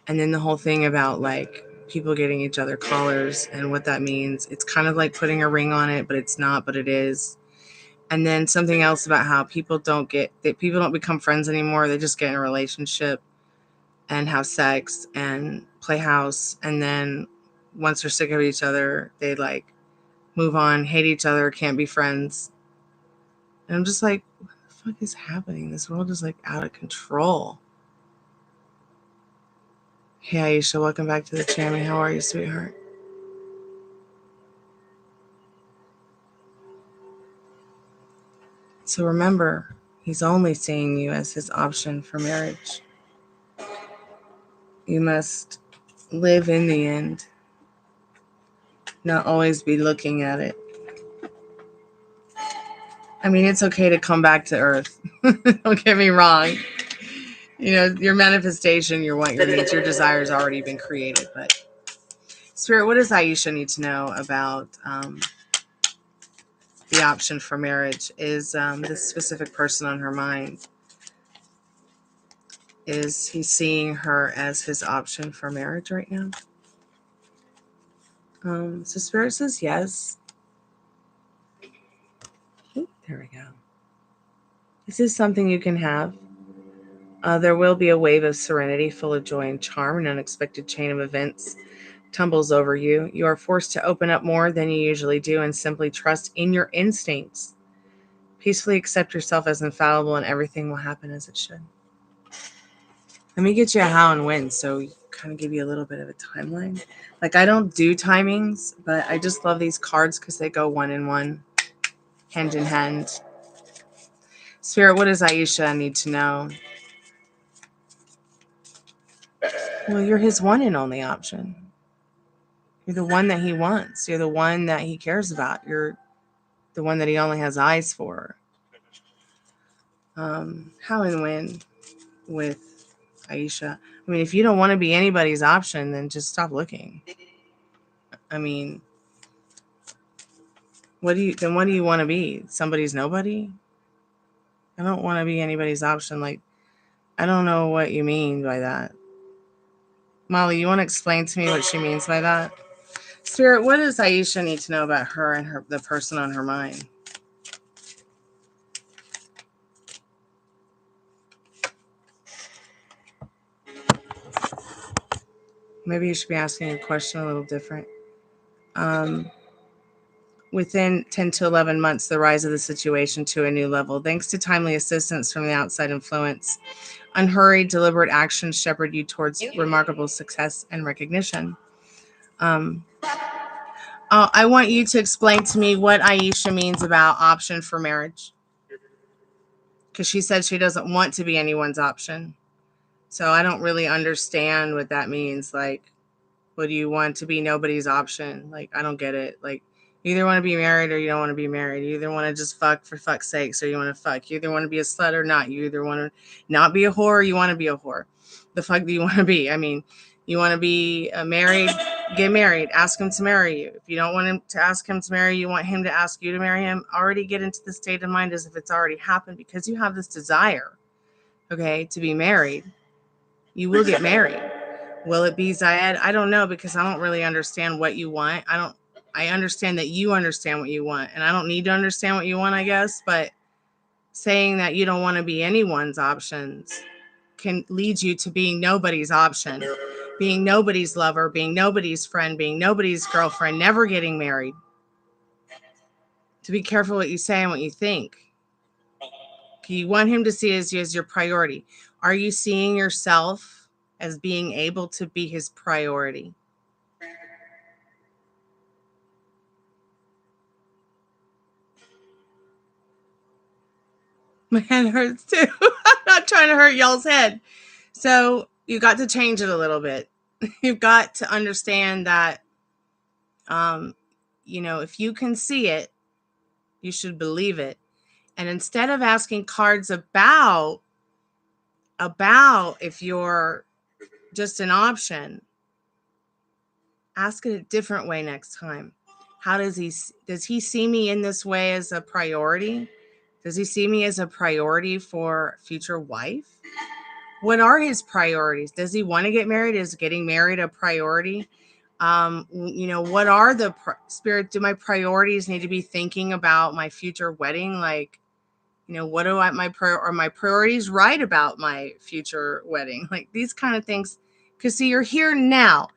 and then the whole thing about like people getting each other collars and what that means. It's kind of like putting a ring on it, but it's not, but it is. And then something else about how people don't become friends anymore. They just get in a relationship and have sex and play house, and then once they're sick of each other, they like move on, hate each other, can't be friends. And I'm just like, what the fuck is happening? This world is like out of control. Hey Aisha, welcome back to the channel. How are you, sweetheart? So remember, he's only seeing you as his option for marriage. You must live in the end, not always be looking at it. I mean, it's okay to come back to earth. Don't get me wrong. You know, your manifestation, your want, your needs, your desires already been created. But Spirit, what does Aisha need to know about the option for marriage? Is this specific person on her mind, is he seeing her as his option for marriage right now? So Spirit says yes. Ooh, there we go. This is something you can have. There will be a wave of serenity full of joy and charm, an unexpected chain of events tumbles over you. You are forced to open up more than you usually do and simply trust in your instincts. Peacefully accept yourself as infallible and everything will happen as it should. Let me get you a how and when, so kind of give you a little bit of a timeline. Like, I don't do timings, but I just love these cards because they go one in one, hand in hand. Spirit, what does Aisha need to know? Well, you're his one and only option. You're the one that he wants. You're the one that he cares about. You're the one that he only has eyes for. How and when with Aisha? I mean, if you don't want to be anybody's option, then just stop looking. I mean, what do you want to be? Somebody's nobody? I don't want to be anybody's option. Like, I don't know what you mean by that. Molly, you want to explain to me what she means by that? Spirit, what does Aisha need to know about her and the person on her mind? Maybe you should be asking a question a little different. Within 10 to 11 months, the rise of the situation to a new level, thanks to timely assistance from the outside influence. Unhurried, deliberate actions shepherd you towards remarkable success and recognition. I want you to explain to me what Aisha means about option for marriage. Because she said she doesn't want to be anyone's option. So I don't really understand what that means. Like, what do you want to be nobody's option? Like, I don't get it. Like, you either want to be married or you don't want to be married. You either want to just fuck for fuck's sake, so you want to fuck. You either want to be a slut or not. You either want to not be a whore or you want to be a whore. The fuck do you want to be? I mean, you want to be married, get married. Ask him to marry you. If you don't want him to ask him to marry you, you want him to ask you to marry him, already get into the state of mind as if it's already happened because you have this desire, okay, to be married. You will get married. Will it be Zayed? I don't know because I don't really understand what you want. I understand that you understand what you want, and I don't need to understand what you want, I guess, but saying that you don't want to be anyone's options can lead you to being nobody's option, being nobody's lover, being nobody's friend, being nobody's girlfriend, never getting married. To be careful what you say and what you think. You want him to see as your priority. Are you seeing yourself as being able to be his priority? My head hurts too. I'm not trying to hurt y'all's head. So you got to change it a little bit. You've got to understand that, if you can see it, you should believe it. And instead of asking cards about if you're just an option, ask it a different way next time. How does he see me in this way as a priority? Does he see me as a priority for future wife? What are his priorities? Does he want to get married? Is getting married a priority? What are the Spirit? Do my priorities need to be thinking about my future wedding? Like, what do are my priorities right about my future wedding? Like, these kind of things. Because see, you're here now.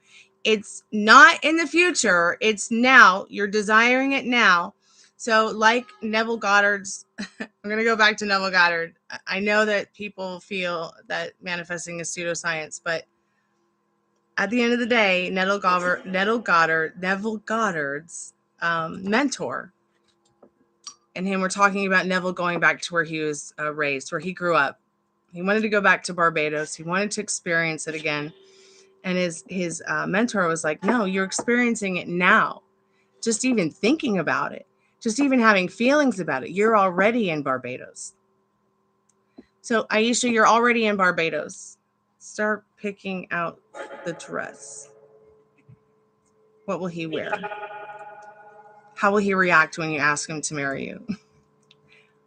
It's not in the future. It's now. You're desiring it now. So like Neville Goddard's, I'm going to go back to Neville Goddard. I know that people feel that manifesting is pseudoscience, but at the end of the day, Neville Goddard's mentor and him were talking about Neville going back to where he was raised, where he grew up. He wanted to go back to Barbados. He wanted to experience it again. And his mentor was like, no, you're experiencing it now. Just even thinking about it. Just even having feelings about it. You're already in Barbados. So, Aisha, you're already in Barbados. Start picking out the dress. What will he wear? How will he react when you ask him to marry you?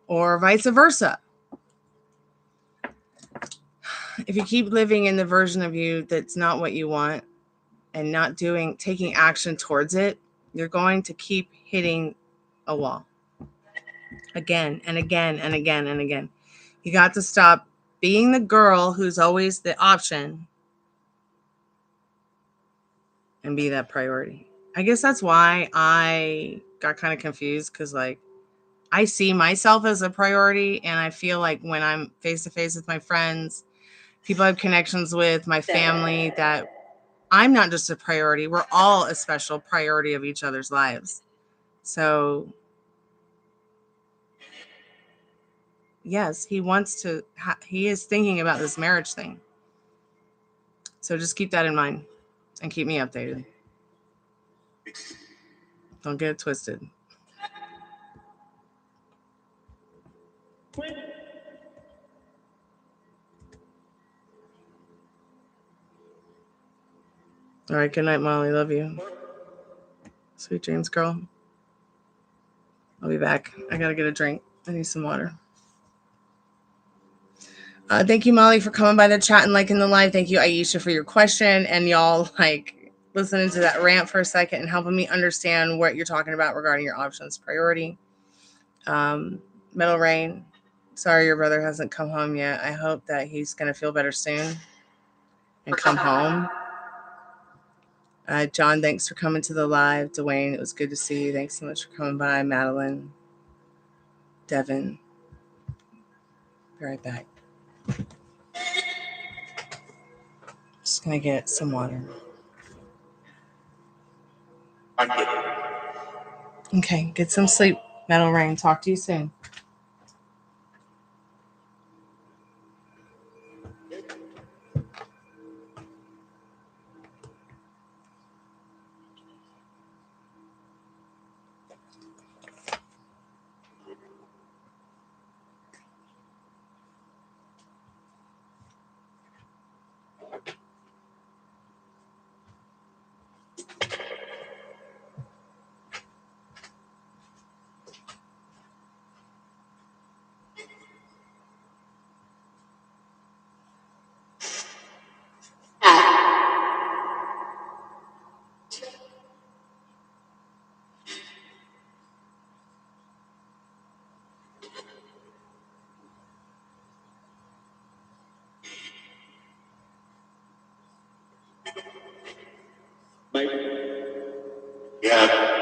Or vice versa. If you keep living in the version of you that's not what you want and not taking action towards it, you're going to keep hitting a wall. Again and again and again and again. You got to stop being the girl who's always the option and be that priority. I guess that's why I got kind of confused, because like I see myself as a priority, and I feel like when I'm face to face with my friends, people I have connections with, my family, that I'm not just a priority. We're all a special priority of each other's lives. So yes, he wants to, he is thinking about this marriage thing. So just keep that in mind and keep me updated. Don't get it twisted. All right, good night, Molly. Love you. Sweet dreams, girl. I'll be back. I gotta get a drink. I need some water. Thank you, Molly, for coming by the chat and liking the live. Thank you, Aisha, for your question, and y'all like listening to that rant for a second and helping me understand what you're talking about regarding your options priority. Metal Rain, sorry your brother hasn't come home yet. I hope that he's gonna feel better soon and come home. John, thanks for coming to the live. Dwayne, it was good to see you. Thanks so much for coming by. Madeline, Devin, be right back. Just gonna get some water. Okay, get some sleep. Metal Rain, talk to you soon. Yeah.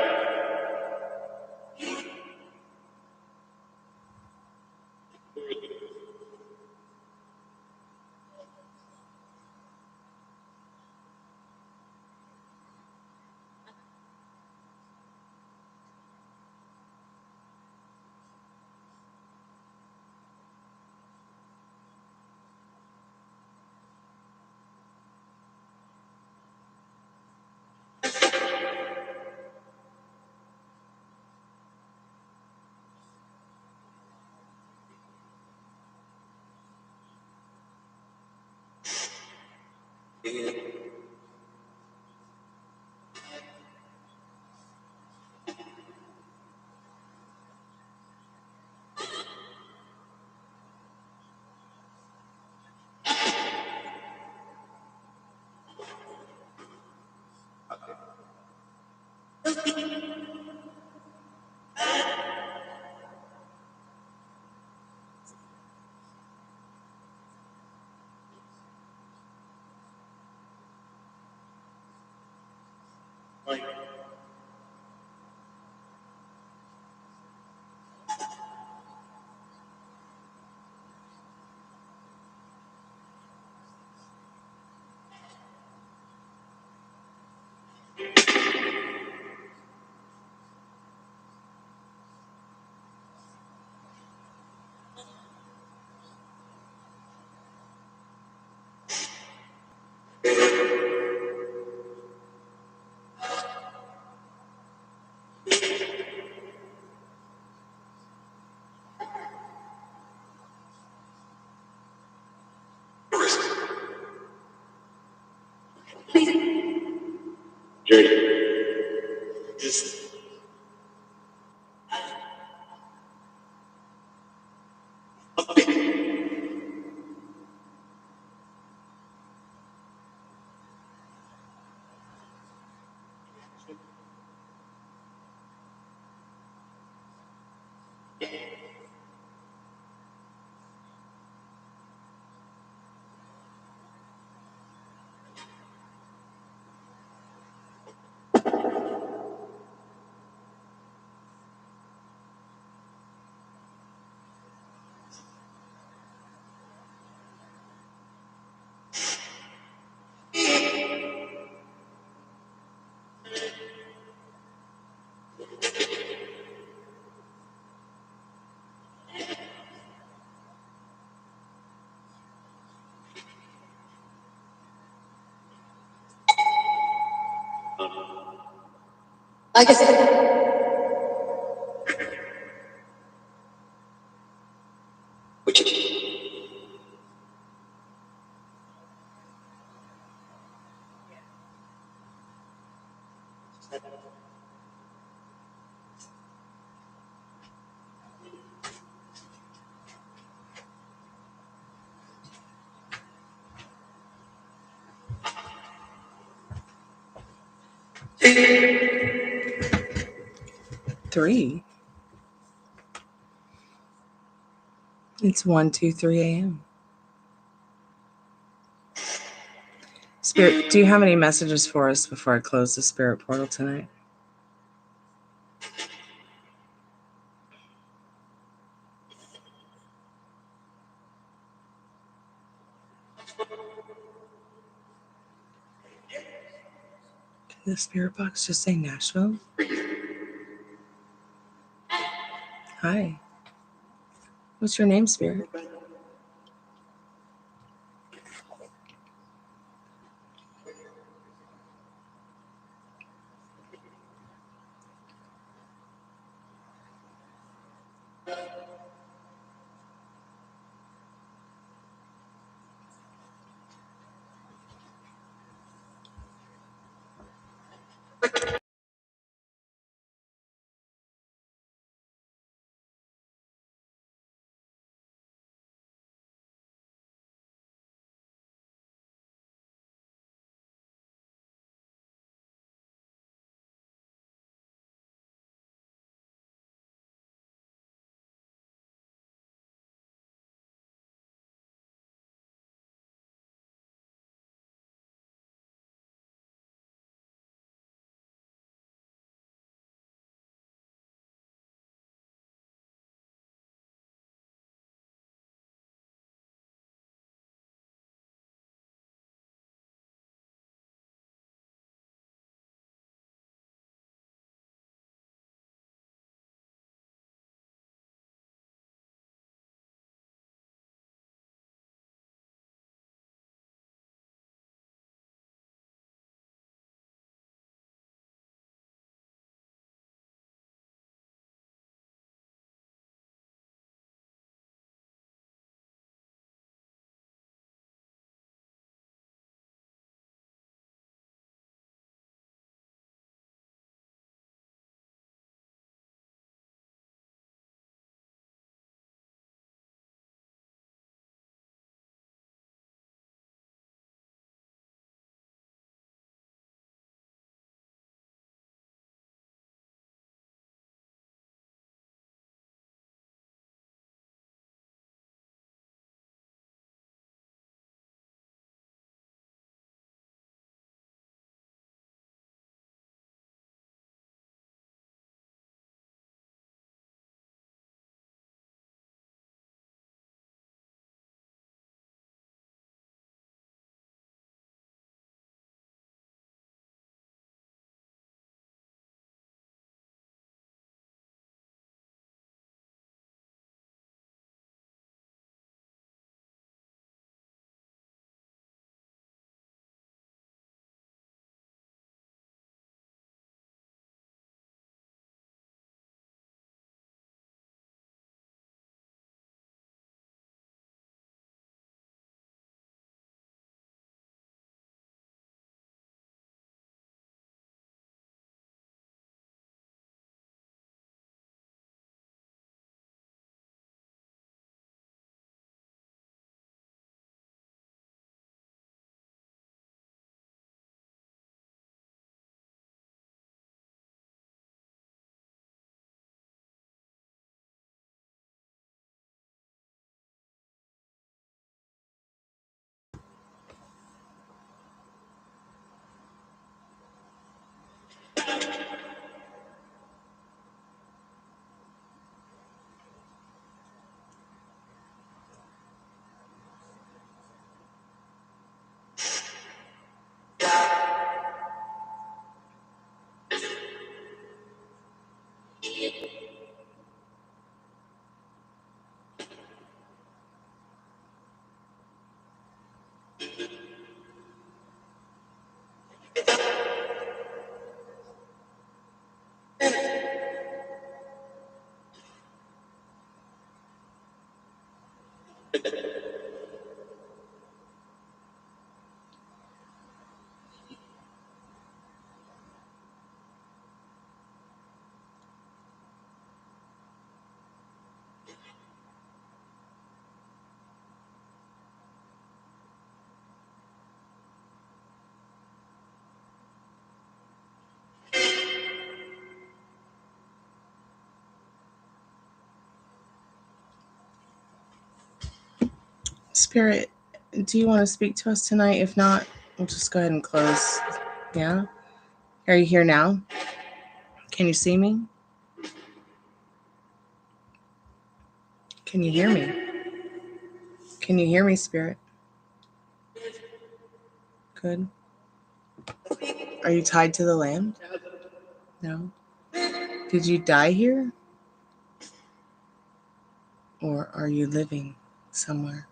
Like I said, which 3. It's 1:23 a.m. Spirit, do you have any messages for us before I close the spirit portal tonight? Did the spirit box just say Nashville? Hi. What's your name, spirit? Spirit, do you want to speak to us tonight? If not, we'll just go ahead and close. Yeah? Are you here now? Can you see me? Can you hear me? Can you hear me, Spirit? Good. Are you tied to the land? No. Did you die here? Or are you living somewhere?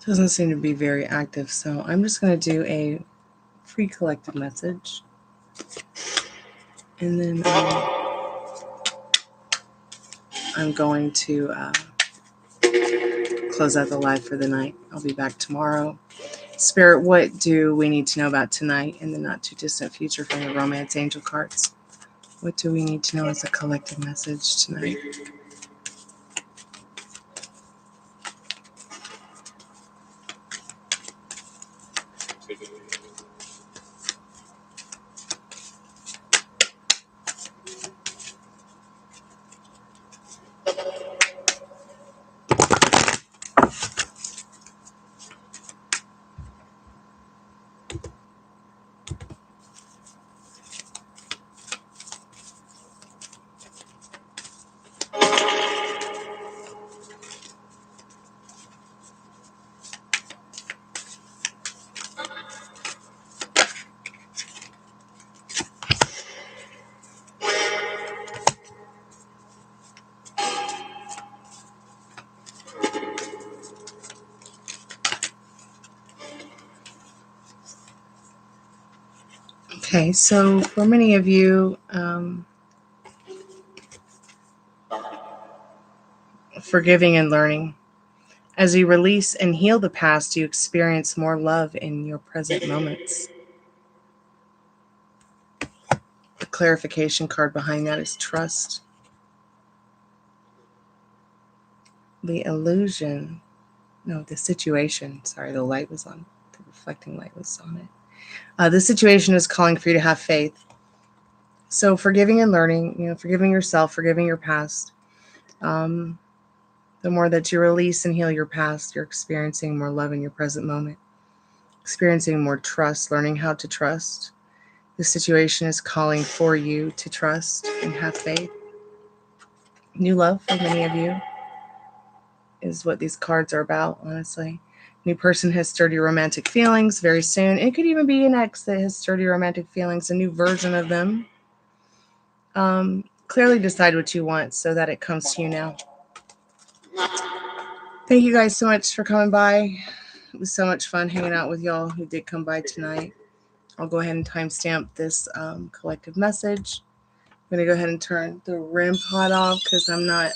Doesn't seem to be very active, so I'm just going to do a free collective message. And then I'm going to close out the live for the night. I'll be back tomorrow. Spirit, what do we need to know about tonight in the not too distant future from the Romance Angel cards? What do we need to know as a collective message tonight? Okay, so for many of you, forgiving and learning. As you release and heal the past, you experience more love in your present moments. The clarification card behind that is trust. The situation. Sorry, the light was on. The reflecting light was on it. The situation is calling for you to have faith. So forgiving and learning, forgiving yourself, forgiving your past. The more that you release and heal your past, you're experiencing more love in your present moment. Experiencing more trust, learning how to trust. The situation is calling for you to trust and have faith. New love for many of you is what these cards are about, honestly. New person has sturdy romantic feelings very soon. It could even be an ex that has sturdy romantic feelings, a new version of them. Clearly decide what you want so that it comes to you now. Thank you guys so much for coming by. It was so much fun hanging out with y'all who did come by tonight. I'll go ahead and timestamp this collective message. I'm going to go ahead and turn the REM pod off because I'm not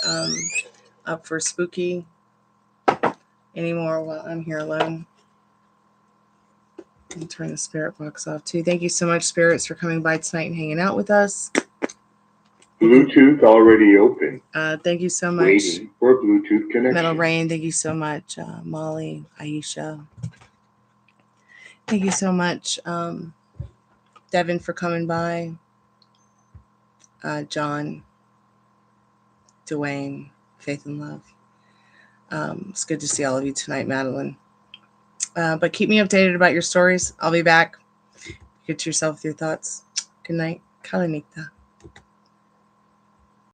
up for spooky anymore while I'm here alone. And turn the spirit box off too. Thank you so much, spirits, for coming by tonight and hanging out with us. Bluetooth already open. Thank you so much. Waiting for Bluetooth connection. Metal Rain, thank you so much. Molly, Aisha. Thank you so much, Devin, for coming by. John, Dwayne, Faith and Love. It's good to see all of you tonight, Madeline. But keep me updated about your stories. I'll be back. Get yourself with your thoughts. Good night. Kalanikta.